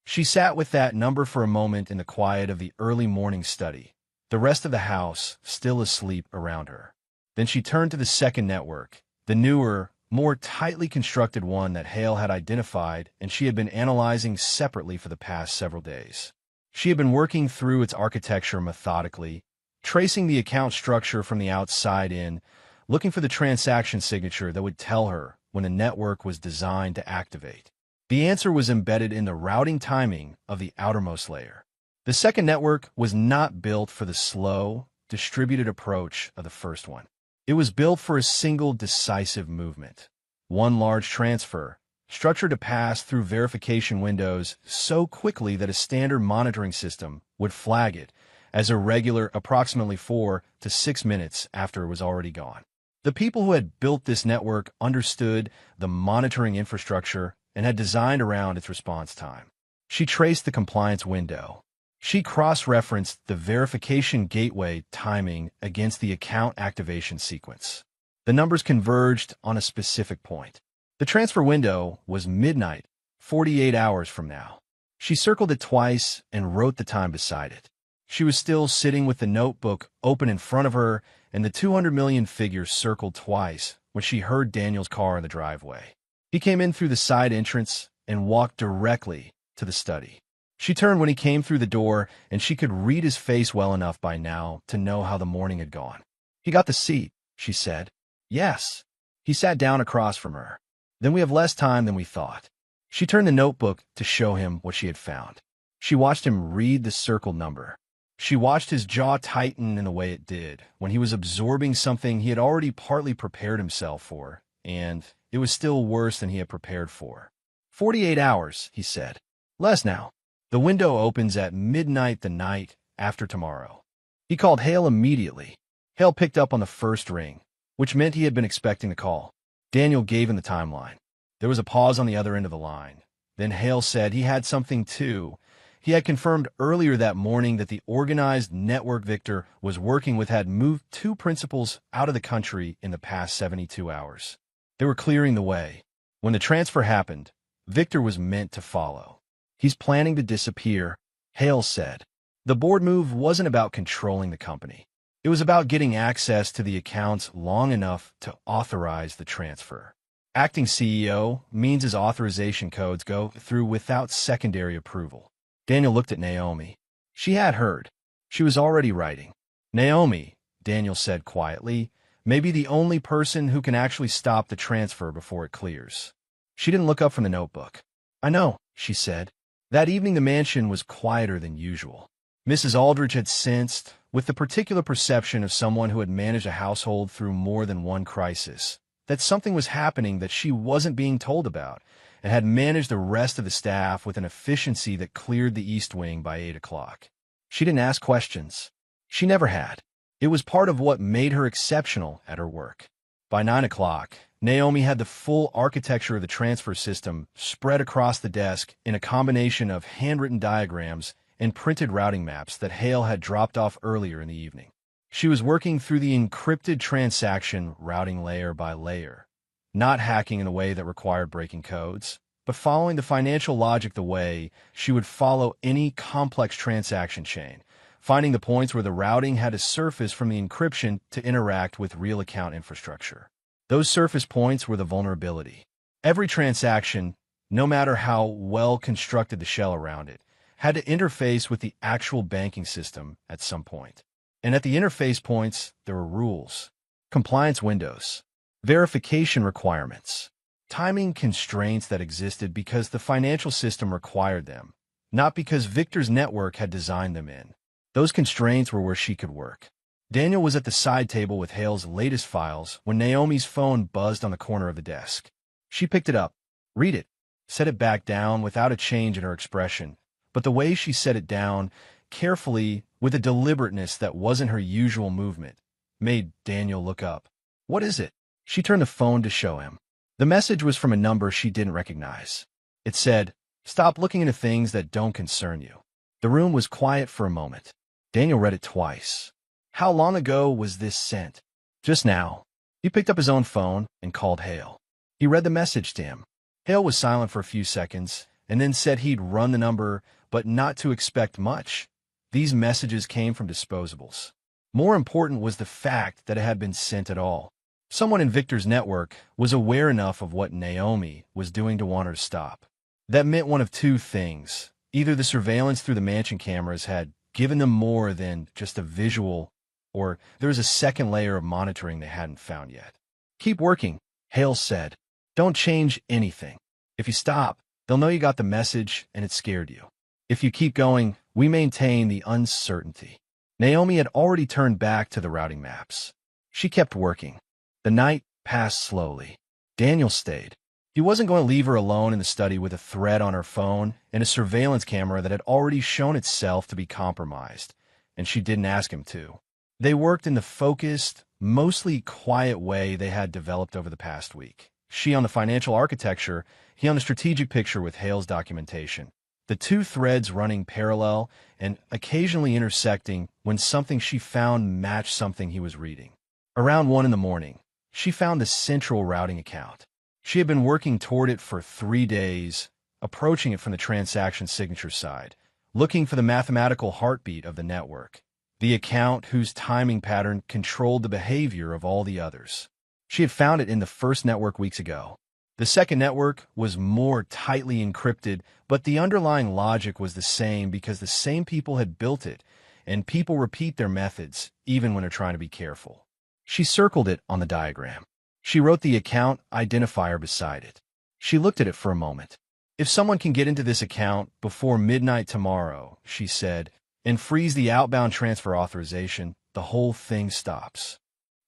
She sat with that number for a moment in the quiet of the early morning study, the rest of the house still asleep around her. Then she turned to the second network, the newer, more tightly constructed one that Hale had identified and she had been analyzing separately for the past several days. She had been working through its architecture methodically, tracing the account structure from the outside in, looking for the transaction signature that would tell her when the network was designed to activate. The answer was embedded in the routing timing of the outermost layer. The second network was not built for the slow, distributed approach of the first one. It was built for a single decisive movement. One large transfer, structured to pass through verification windows so quickly that a standard monitoring system would flag it as irregular approximately 4 to 6 minutes after it was already gone. The people who had built this network understood the monitoring infrastructure and had designed around its response time. She traced the compliance window. She cross-referenced the verification gateway timing against the account activation sequence. The numbers converged on a specific point. The transfer window was midnight, 48 hours from now. She circled it twice and wrote the time beside it. She was still sitting with the notebook open in front of her and the 200 million figure circled twice when she heard Daniel's car in the driveway. He came in through the side entrance and walked directly to the study. She turned when he came through the door, and she could read his face well enough by now to know how the morning had gone. "He got the seat," she said. "Yes." He sat down across from her. "Then we have less time than we thought." She turned the notebook to show him what she had found. She watched him read the circled number. She watched his jaw tighten in the way it did when he was absorbing something he had already partly prepared himself for, and it was still worse than he had prepared for. 48 hours, he said. "Less now. The window opens at midnight the night after tomorrow." He called Hale immediately. Hale picked up on the first ring, which meant he had been expecting the call. Daniel gave him the timeline. There was a pause on the other end of the line. Then Hale said he had something too. He had confirmed earlier that morning that the organized network Victor was working with had moved 2 principals out of the country in the past 72 hours. They were clearing the way. When the transfer happened, Victor was meant to follow. "He's planning to disappear," Hale said. The board move wasn't about controlling the company. It was about getting access to the accounts long enough to authorize the transfer. Acting CEO means his authorization codes go through without secondary approval. Daniel looked at Naomi. She had heard. She was already writing. "Naomi," Daniel said quietly, "may be the only person who can actually stop the transfer before it clears." She didn't look up from the notebook. "I know," she said. That evening the mansion was quieter than usual. Mrs. Aldrich had sensed, with the particular perception of someone who had managed a household through more than one crisis, that something was happening that she wasn't being told about, and had managed the rest of the staff with an efficiency that cleared the East Wing by 8 o'clock. She didn't ask questions. She never had. It was part of what made her exceptional at her work. By 9 o'clock, Naomi had the full architecture of the transfer system spread across the desk in a combination of handwritten diagrams and printed routing maps that Hale had dropped off earlier in the evening. She was working through the encrypted transaction routing layer by layer, not hacking in a way that required breaking codes, but following the financial logic the way she would follow any complex transaction chain, finding the points where the routing had to surface from the encryption to interact with real account infrastructure. Those surface points were the vulnerability. Every transaction, no matter how well constructed the shell around it, had to interface with the actual banking system at some point. And at the interface points, there were rules, compliance windows, verification requirements, timing constraints that existed because the financial system required them, not because Victor's network had designed them in. Those constraints were where she could work. Daniel was at the side table with Hale's latest files when Naomi's phone buzzed on the corner of the desk. She picked it up. "Read it," set it back down without a change in her expression, but the way she set it down, carefully, with a deliberateness that wasn't her usual movement, made Daniel look up. "What is it?" She turned the phone to show him. The message was from a number she didn't recognize. It said, "Stop looking into things that don't concern you." The room was quiet for a moment. Daniel read it twice. How long ago was this sent? Just now. He picked up his own phone and called Hale. He read the message to him. Hale was silent for a few seconds, and then said he'd run the number, but not to expect much. These messages came from disposables. More important was the fact that it had been sent at all. Someone in Victor's network was aware enough of what Naomi was doing to want her to stop. That meant one of two things. Either the surveillance through the mansion cameras had given them more than just a visual, or there was a second layer of monitoring they hadn't found yet. "Keep working," Hale said. "Don't change anything. If you stop, they'll know you got the message and it scared you. If you keep going, we maintain the uncertainty." Naomi had already turned back to the routing maps. She kept working. The night passed slowly. Daniel stayed. He wasn't going to leave her alone in the study with a threat on her phone and a surveillance camera that had already shown itself to be compromised, and she didn't ask him to. They worked in the focused, mostly quiet way they had developed over the past week. She on the financial architecture, he on the strategic picture with Hale's documentation. The two threads running parallel and occasionally intersecting when something she found matched something he was reading. Around 1 in the morning, she found the central routing account. She had been working toward it for 3 days, approaching it from the transaction signature side, looking for the mathematical heartbeat of the network, the account whose timing pattern controlled the behavior of all the others. She had found it in the first network weeks ago. The second network was more tightly encrypted, but the underlying logic was the same because the same people had built it, and people repeat their methods, even when they're trying to be careful. She circled it on the diagram. She wrote the account identifier beside it. She looked at it for a moment. "If someone can get into this account before midnight tomorrow," she said, "and freeze the outbound transfer authorization, the whole thing stops."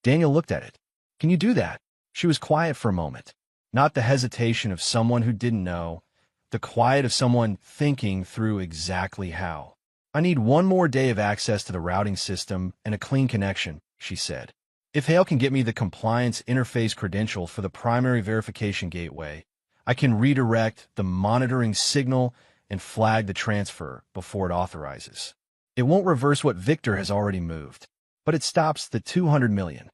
Daniel looked at it. "Can you do that?" She was quiet for a moment. Not the hesitation of someone who didn't know, the quiet of someone thinking through exactly how. "I need 1 more day of access to the routing system and a clean connection," she said. "If Hale can get me the compliance interface credential for the primary verification gateway, I can redirect the monitoring signal and flag the transfer before it authorizes. It won't reverse what Victor has already moved, but it stops the 200 million.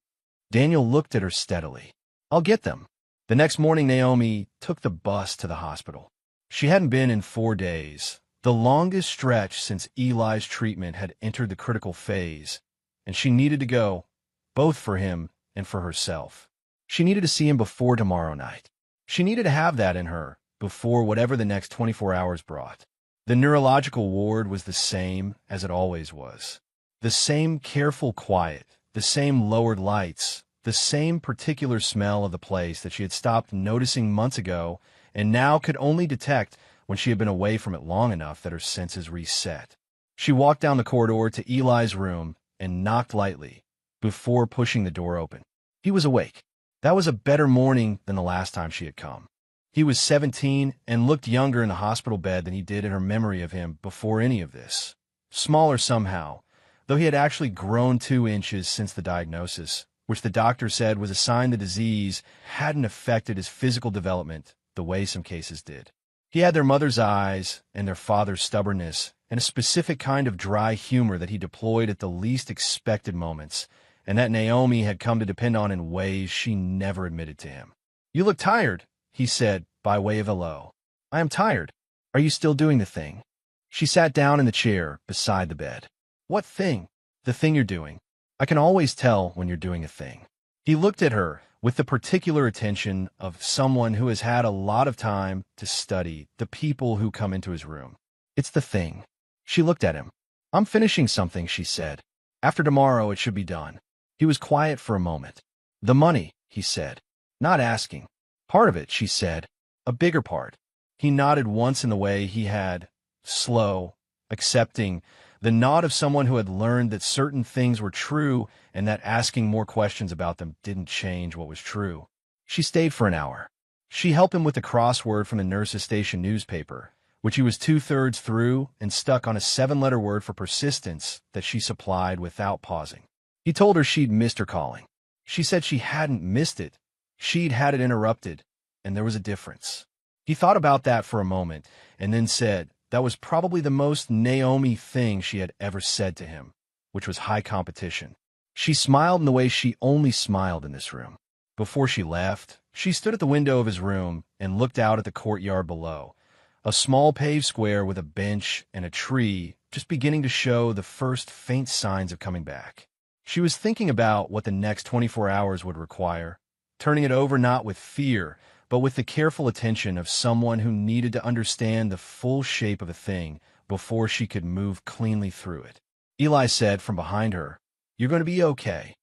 Daniel looked at her steadily. "I'll get them." The next morning, Naomi took the bus to the hospital. She hadn't been in 4 days, the longest stretch since Eli's treatment had entered the critical phase, and she needed to go, both for him and for herself. She needed to see him before tomorrow night. She needed to have that in her before whatever the next 24 hours brought. The neurological ward was the same as it always was. The same careful quiet, the same lowered lights, the same particular smell of the place that she had stopped noticing months ago and now could only detect when she had been away from it long enough that her senses reset. She walked down the corridor to Eli's room and knocked lightly before pushing the door open. He was awake. That was a better morning than the last time she had come. He was 17 and looked younger in the hospital bed than he did in her memory of him before any of this. Smaller somehow, though he had actually grown 2 inches since the diagnosis, which the doctor said was a sign the disease hadn't affected his physical development the way some cases did. He had their mother's eyes and their father's stubbornness and a specific kind of dry humor that he deployed at the least expected moments, and that Naomi had come to depend on in ways she never admitted to him. "You look tired," he said, by way of hello. "I am tired. Are you still doing the thing?" She sat down in the chair beside the bed. "What thing?" "The thing you're doing. I can always tell when you're doing a thing." He looked at her with the particular attention of someone who has had a lot of time to study the people who come into his room. "It's the thing." She looked at him. "I'm finishing something," she said. "After tomorrow it should be done." He was quiet for a moment. "The money," he said. Not asking. "Part of it," she said. "A bigger part." He nodded once in the way he had, slow, accepting, the nod of someone who had learned that certain things were true and that asking more questions about them didn't change what was true. She stayed for an hour. She helped him with the crossword from the nurse's station newspaper, which he was 2/3 through and stuck on a 7-letter word for persistence that she supplied without pausing. He told her she'd missed her calling. She said she hadn't missed it. She'd had it interrupted, and there was a difference. He thought about that for a moment and then said that was probably the most Naomi thing she had ever said to him, which was high competition. She smiled in the way she only smiled in this room. Before she left, she stood at the window of his room and looked out at the courtyard below, a small paved square with a bench and a tree just beginning to show the first faint signs of coming back. She was thinking about what the next 24 hours would require, turning it over not with fear, but with the careful attention of someone who needed to understand the full shape of a thing before she could move cleanly through it. Eli said from behind her, "You're going to be okay."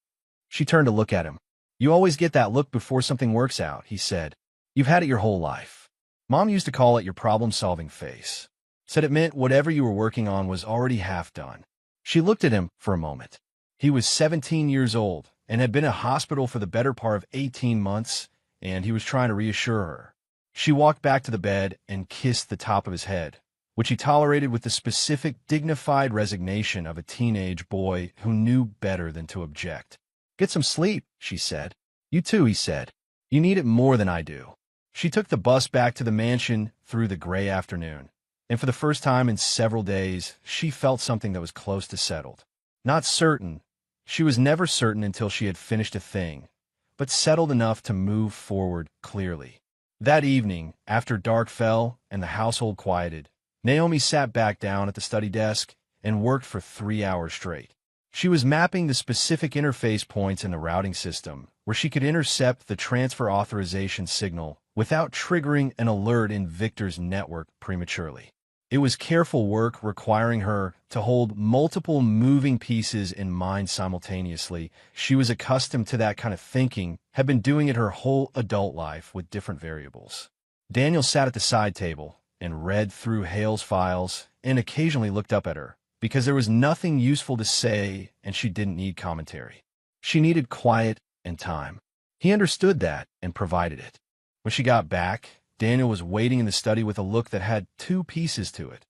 She turned to look at him. "You always get that look before something works out," he said. "You've had it your whole life. Mom used to call it your problem-solving face. Said it meant whatever you were working on was already half done." She looked at him for a moment. He was 17 years old and had been in a hospital for the better part of 18 months, and he was trying to reassure her. She walked back to the bed and kissed the top of his head, which he tolerated with the specific, dignified resignation of a teenage boy who knew better than to object. "Get some sleep," she said. "You too," he said. "You need it more than I do." She took the bus back to the mansion through the gray afternoon, and for the first time in several days, she felt something that was close to settled. Not certain. She was never certain until she had finished a thing, but settled enough to move forward clearly. That evening, after dark fell and the household quieted, Naomi sat back down at the study desk and worked for 3 hours straight. She was mapping the specific interface points in the routing system where she could intercept the transfer authorization signal without triggering an alert in Victor's network prematurely. It was careful work requiring her to hold multiple moving pieces in mind simultaneously. She was accustomed to that kind of thinking, had been doing it her whole adult life with different variables. Daniel sat at the side table and read through Hale's files and occasionally looked up at her, because there was nothing useful to say and she didn't need commentary. She needed quiet and time. He understood that and provided it. When she got back, Daniel was waiting in the study with a look that had 2 pieces to it.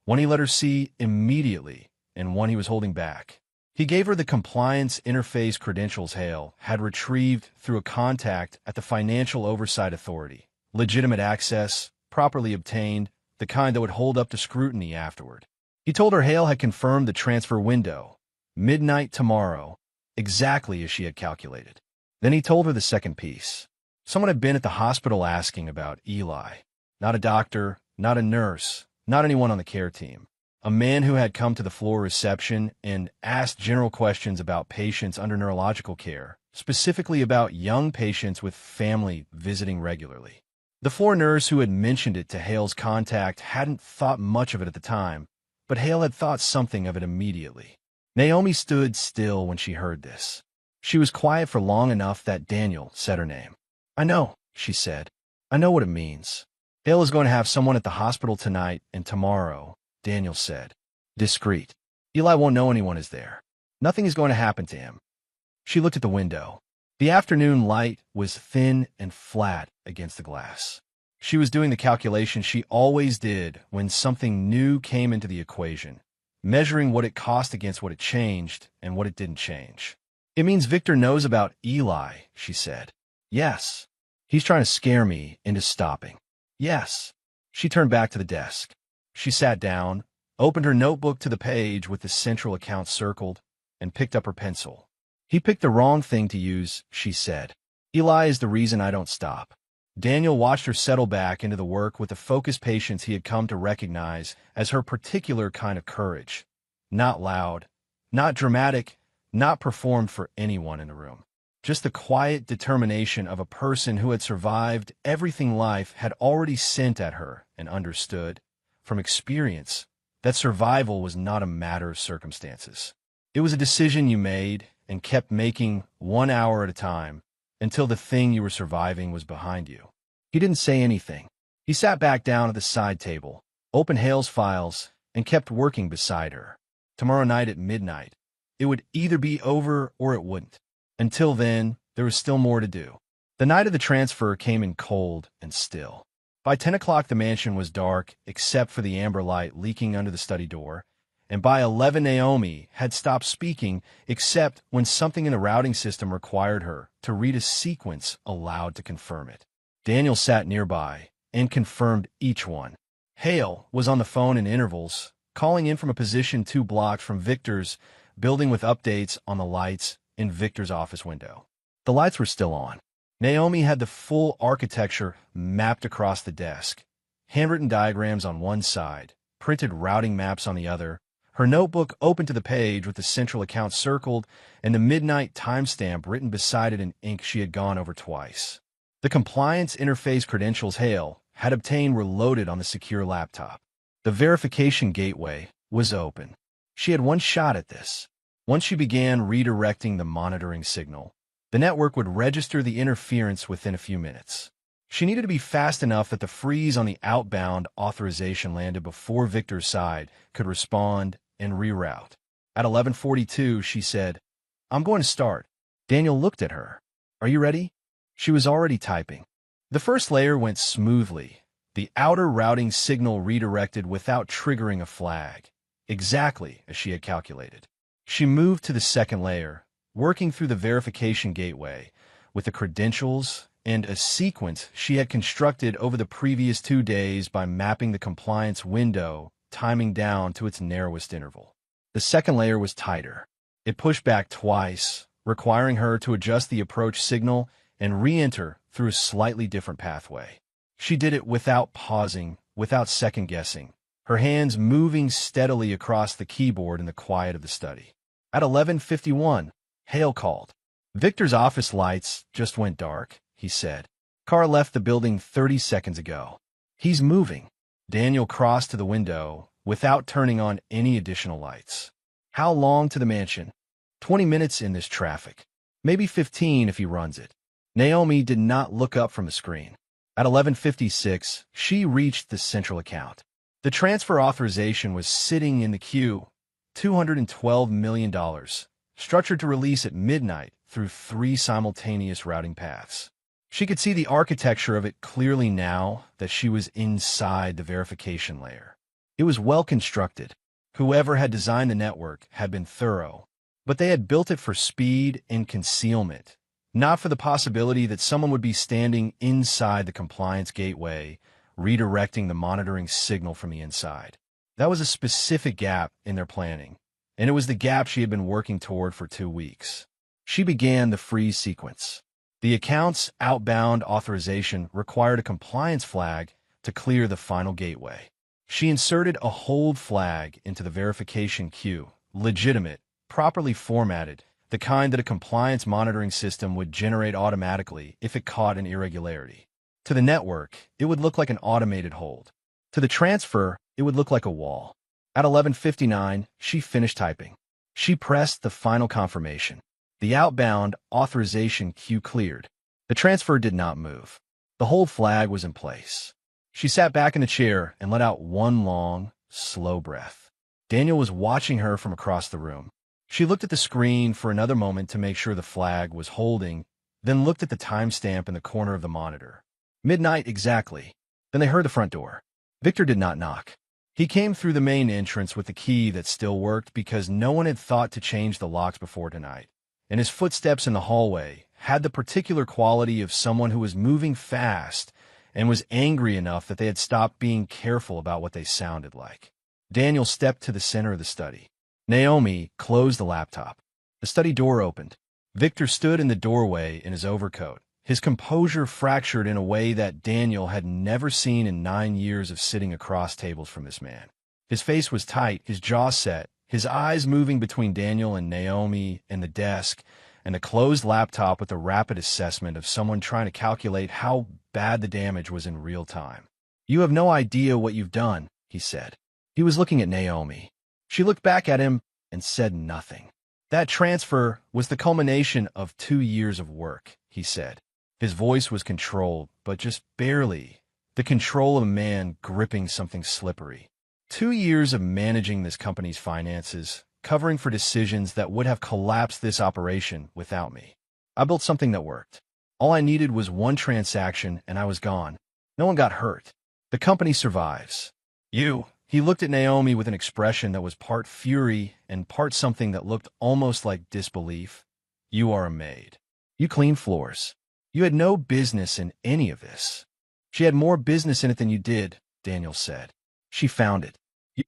One he let her see immediately, and one he was holding back. He gave her the compliance interface credentials Hale had retrieved through a contact at the Financial Oversight Authority. Legitimate access, properly obtained, the kind that would hold up to scrutiny afterward. He told her Hale had confirmed the transfer window, midnight tomorrow, exactly as she had calculated. Then he told her the second piece. Someone had been at the hospital asking about Eli. Not a doctor, not a nurse, not anyone on the care team. A man who had come to the floor reception and asked general questions about patients under neurological care, specifically about young patients with family visiting regularly. The floor nurse who had mentioned it to Hale's contact hadn't thought much of it at the time, but Hale had thought something of it immediately. Naomi stood still when she heard this. She was quiet for long enough that Daniel said her name. "I know," she said. "I know what it means. Hale is going to have someone at the hospital tonight and tomorrow," Daniel said. "Discreet. Eli won't know anyone is there." Nothing is going to happen to him. She looked at the window. The afternoon light was thin and flat against the glass. She was doing the calculation she always did when something new came into the equation, measuring what it cost against what it changed and what it didn't change. It means Victor knows about Eli, she said. Yes. He's trying to scare me into stopping. Yes. She turned back to the desk. She sat down, opened her notebook to the page with the central account circled, and picked up her pencil. He picked the wrong thing to use, she said. Eli is the reason I don't stop. Daniel watched her settle back into the work with the focused patience he had come to recognize as her particular kind of courage. Not loud, not dramatic, not performed for anyone in the room. Just the quiet determination of a person who had survived everything life had already sent at her and understood, from experience, that survival was not a matter of circumstances. It was a decision you made and kept making 1 hour at a time until the thing you were surviving was behind you. He didn't say anything. He sat back down at the side table, opened Hale's files, and kept working beside her. Tomorrow night at midnight, it would either be over or it wouldn't. Until then, there was still more to do. The night of the transfer came in cold and still. By 10 o'clock, the mansion was dark, except for the amber light leaking under the study door, and by 11 Naomi had stopped speaking except when something in the routing system required her to read a sequence aloud to confirm it. Daniel sat nearby and confirmed each one. Hale was on the phone in intervals, calling in from a position 2 blocks from Victor's, building with updates on the lights in Victor's office window. The lights were still on. Naomi had the full architecture mapped across the desk, handwritten diagrams on one side, printed routing maps on the other, her notebook open to the page with the central account circled and the midnight timestamp written beside it in ink she had gone over twice. The compliance interface credentials Hale had obtained were loaded on the secure laptop. The verification gateway was open. She had one shot at this. Once she began redirecting the monitoring signal, the network would register the interference within a few minutes. She needed to be fast enough that the freeze on the outbound authorization landed before Victor's side could respond and reroute. At 11:42, she said, "I'm going to start." Daniel looked at her. "Are you ready?" She was already typing. The first layer went smoothly. The outer routing signal redirected without triggering a flag, exactly as she had calculated. She moved to the second layer, working through the verification gateway with the credentials and a sequence she had constructed over the previous 2 days by mapping the compliance window, timing down to its narrowest interval. The second layer was tighter. It pushed back twice, requiring her to adjust the approach signal and re-enter through a slightly different pathway. She did it without pausing, without second-guessing, her hands moving steadily across the keyboard in the quiet of the study. At 11:51, Hale called. "Victor's office lights just went dark," he said. "Car left the building 30 seconds ago. He's moving." Daniel crossed to the window without turning on any additional lights. "How long to the mansion?" 20 minutes in this traffic. Maybe 15 if he runs it. Naomi did not look up from the screen. At 11:56, she reached the central account. The transfer authorization was sitting in the queue, $212 million, structured to release at midnight through 3 simultaneous routing paths. She could see the architecture of it clearly now that she was inside the verification layer. It was well constructed. Whoever had designed the network had been thorough, but they had built it for speed and concealment, not for the possibility that someone would be standing inside the compliance gateway, redirecting the monitoring signal from the inside. That was a specific gap in their planning, and it was the gap she had been working toward for 2 weeks. She began the freeze sequence. The account's outbound authorization required a compliance flag to clear the final gateway. She inserted a hold flag into the verification queue, legitimate, properly formatted, the kind that a compliance monitoring system would generate automatically if it caught an irregularity. To the network, it would look like an automated hold. To the transfer, it would look like a wall. At 11:59, she finished typing. She pressed the final confirmation. The outbound authorization queue cleared. The transfer did not move. The hold flag was in place. She sat back in the chair and let out one long, slow breath. Daniel was watching her from across the room. She looked at the screen for another moment to make sure the flag was holding, then looked at the timestamp in the corner of the monitor. Midnight exactly. Then they heard the front door. Victor did not knock. He came through the main entrance with the key that still worked because no one had thought to change the locks before tonight. And his footsteps in the hallway had the particular quality of someone who was moving fast and was angry enough that they had stopped being careful about what they sounded like. Daniel stepped to the center of the study. Naomi closed the laptop. The study door opened. Victor stood in the doorway in his overcoat, his composure fractured in a way that Daniel had never seen in 9 years of sitting across tables from this man. His face was tight, his jaw set, his eyes moving between Daniel and Naomi and the desk, and the closed laptop with a rapid assessment of someone trying to calculate how bad the damage was in real time. "You have no idea what you've done," he said. He was looking at Naomi. She looked back at him and said nothing. "That transfer was the culmination of 2 years of work," he said. His voice was controlled, but just barely, the control of a man gripping something slippery. 2 years of managing this company's finances, covering for decisions that would have collapsed this operation without me. I built something that worked. All I needed was one transaction, and I was gone. No one got hurt. The company survives. You." He looked at Naomi with an expression that was part fury and part something that looked almost like disbelief. "You are a maid. You clean floors. You had no business in any of this." "She had more business in it than you did," Daniel said. "She found it."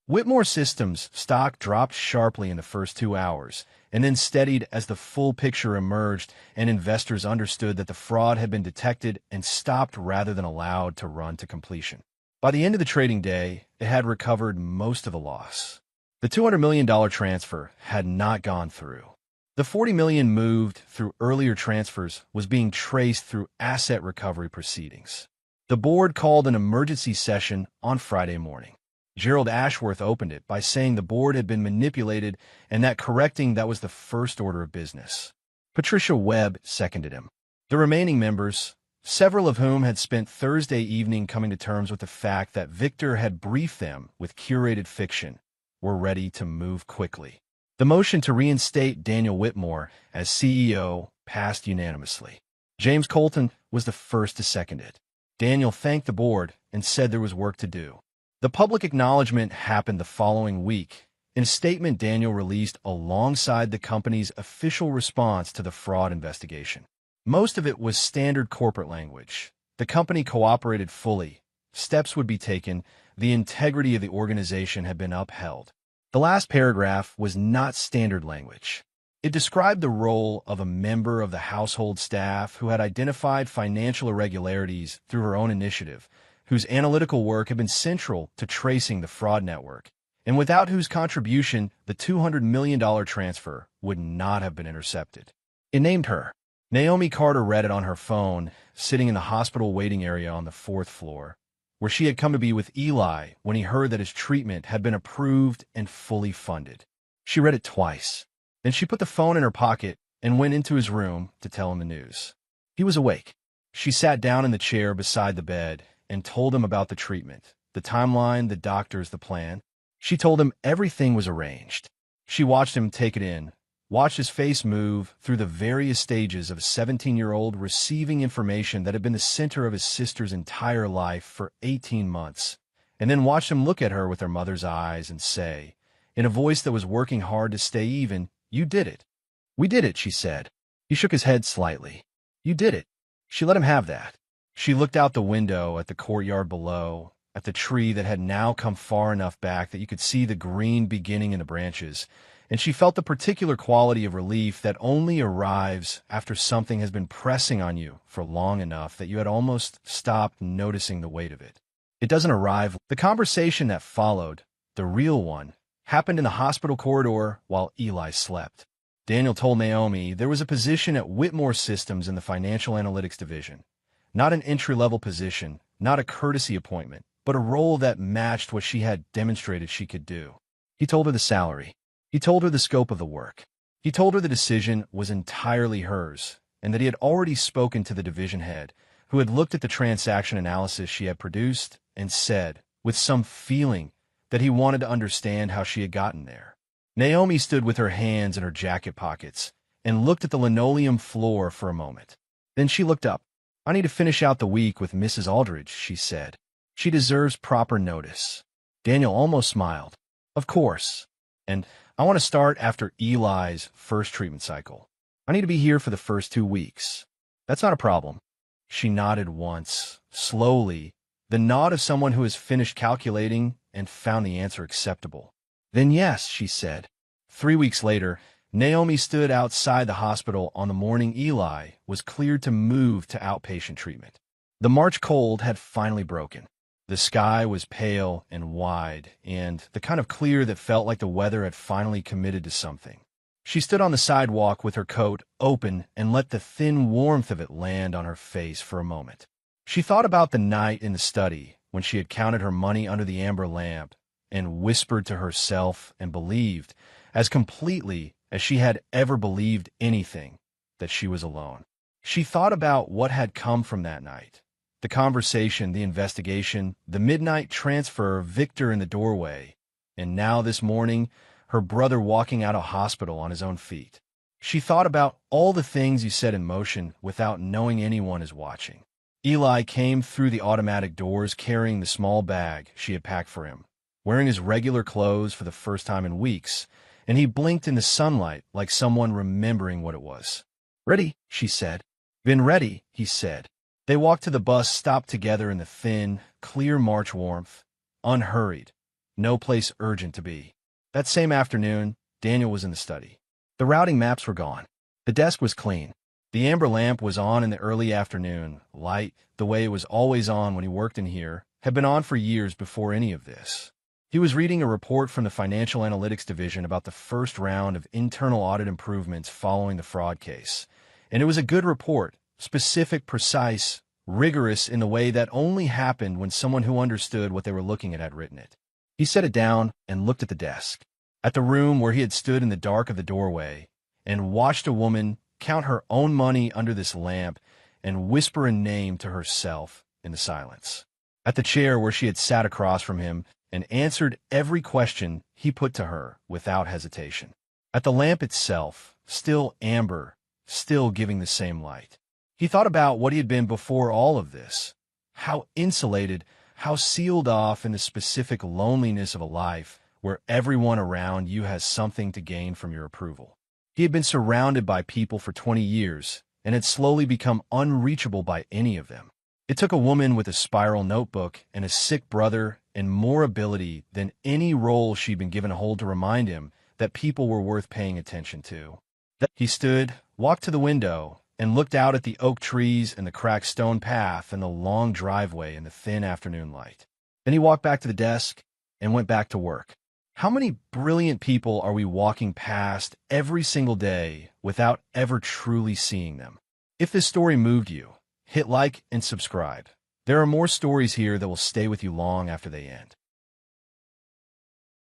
Whitmore Systems stock dropped sharply in the first 2 hours, and then steadied as the full picture emerged and investors understood that the fraud had been detected and stopped rather than allowed to run to completion. By the end of the trading day, it had recovered most of the loss. The $200 million transfer had not gone through. The $40 million moved through earlier transfers was being traced through asset recovery proceedings. The board called an emergency session on Friday morning. Gerald Ashworth opened it by saying the board had been manipulated and that correcting that was the first order of business. Patricia Webb seconded him. The remaining members, several of whom had spent Thursday evening coming to terms with the fact that Victor had briefed them with curated fiction, were ready to move quickly. The motion to reinstate Daniel Whitmore as CEO passed unanimously. James Colton was the first to second it. Daniel thanked the board and said there was work to do. The public acknowledgement happened the following week. In a statement Daniel released alongside the company's official response to the fraud investigation. Most of it was standard corporate language. The company cooperated fully. Steps would be taken. The integrity of the organization had been upheld. The last paragraph was not standard language. It described the role of a member of the household staff who had identified financial irregularities through her own initiative, whose analytical work had been central to tracing the fraud network, and without whose contribution the $200 million transfer would not have been intercepted. It named her. Naomi Carter read it on her phone, sitting in the hospital waiting area on the 4th floor, where she had come to be with Eli when he heard that his treatment had been approved and fully funded. She read it twice. Then she put the phone in her pocket and went into his room to tell him the news. He was awake. She sat down in the chair beside the bed and told him about the treatment, the timeline, the doctors, the plan. She told him everything was arranged. She watched him take it in, watched his face move through the various stages of a 17-year-old receiving information that had been the center of his sister's entire life for 18 months, and then watched him look at her with her mother's eyes and say, in a voice that was working hard to stay even, "You did it." "We did it," she said. He shook his head slightly. "You did it." She let him have that. She looked out the window at the courtyard below, at the tree that had now come far enough back that you could see the green beginning in the branches, and she felt the particular quality of relief that only arrives after something has been pressing on you for long enough that you had almost stopped noticing the weight of it. It doesn't arrive. The conversation that followed, the real one, happened in the hospital corridor while Eli slept. Daniel told Naomi there was a position at Whitmore Systems in the financial analytics division. Not an entry-level position, not a courtesy appointment, but a role that matched what she had demonstrated she could do. He told her the salary. He told her the scope of the work. He told her the decision was entirely hers, and that he had already spoken to the division head, who had looked at the transaction analysis she had produced and said, with some feeling, that he wanted to understand how she had gotten there. Naomi stood with her hands in her jacket pockets and looked at the linoleum floor for a moment. Then she looked up. "I need to finish out the week with Mrs. Aldridge," she said. "She deserves proper notice." Daniel almost smiled. "Of course. And I want to start after Eli's first treatment cycle. I need to be here for the first 2 weeks. That's not a problem." She nodded once, slowly, the nod of someone who has finished calculating and found the answer acceptable. "Then yes," she said. 3 weeks later, Naomi stood outside the hospital on the morning Eli was cleared to move to outpatient treatment. The March cold had finally broken. The sky was pale and wide, and the kind of clear that felt like the weather had finally committed to something. She stood on the sidewalk with her coat open and let the thin warmth of it land on her face for a moment. She thought about the night in the study when she had counted her money under the amber lamp and whispered to herself and believed, as completely as she had ever believed anything, that she was alone. She thought about what had come from that night. The conversation, the investigation, the midnight transfer of Victor in the doorway, and now this morning, her brother walking out of hospital on his own feet. She thought about all the things you set in motion without knowing anyone is watching. Eli came through the automatic doors carrying the small bag she had packed for him, wearing his regular clothes for the first time in weeks, and he blinked in the sunlight like someone remembering what it was. "Ready," she said. "Been ready," he said. They walked to the bus stop together in the thin, clear March warmth, unhurried, no place urgent to be. That same afternoon, Daniel was in the study. The routing maps were gone. The desk was clean. The amber lamp was on in the early afternoon. Light, the way it was always on when he worked in here, had been on for years before any of this. He was reading a report from the Financial Analytics Division about the first round of internal audit improvements following the fraud case. And it was a good report, specific, precise, rigorous in the way that only happened when someone who understood what they were looking at had written it. He set it down and looked at the desk, at the room where he had stood in the dark of the doorway, and watched a woman count her own money under this lamp and whisper a name to herself in the silence. At the chair where she had sat across from him and answered every question he put to her without hesitation. At the lamp itself, still amber, still giving the same light. He thought about what he had been before all of this, how insulated, how sealed off in the specific loneliness of a life where everyone around you has something to gain from your approval. He had been surrounded by people for 20 years and had slowly become unreachable by any of them. It took a woman with a spiral notebook and a sick brother and more ability than any role she'd been given a hold to remind him that people were worth paying attention to. He stood, walked to the window, and looked out at the oak trees and the cracked stone path and the long driveway in the thin afternoon light. Then he walked back to the desk and went back to work. How many brilliant people are we walking past every single day without ever truly seeing them? If this story moved you, hit like and subscribe. There are more stories here that will stay with you long after they end.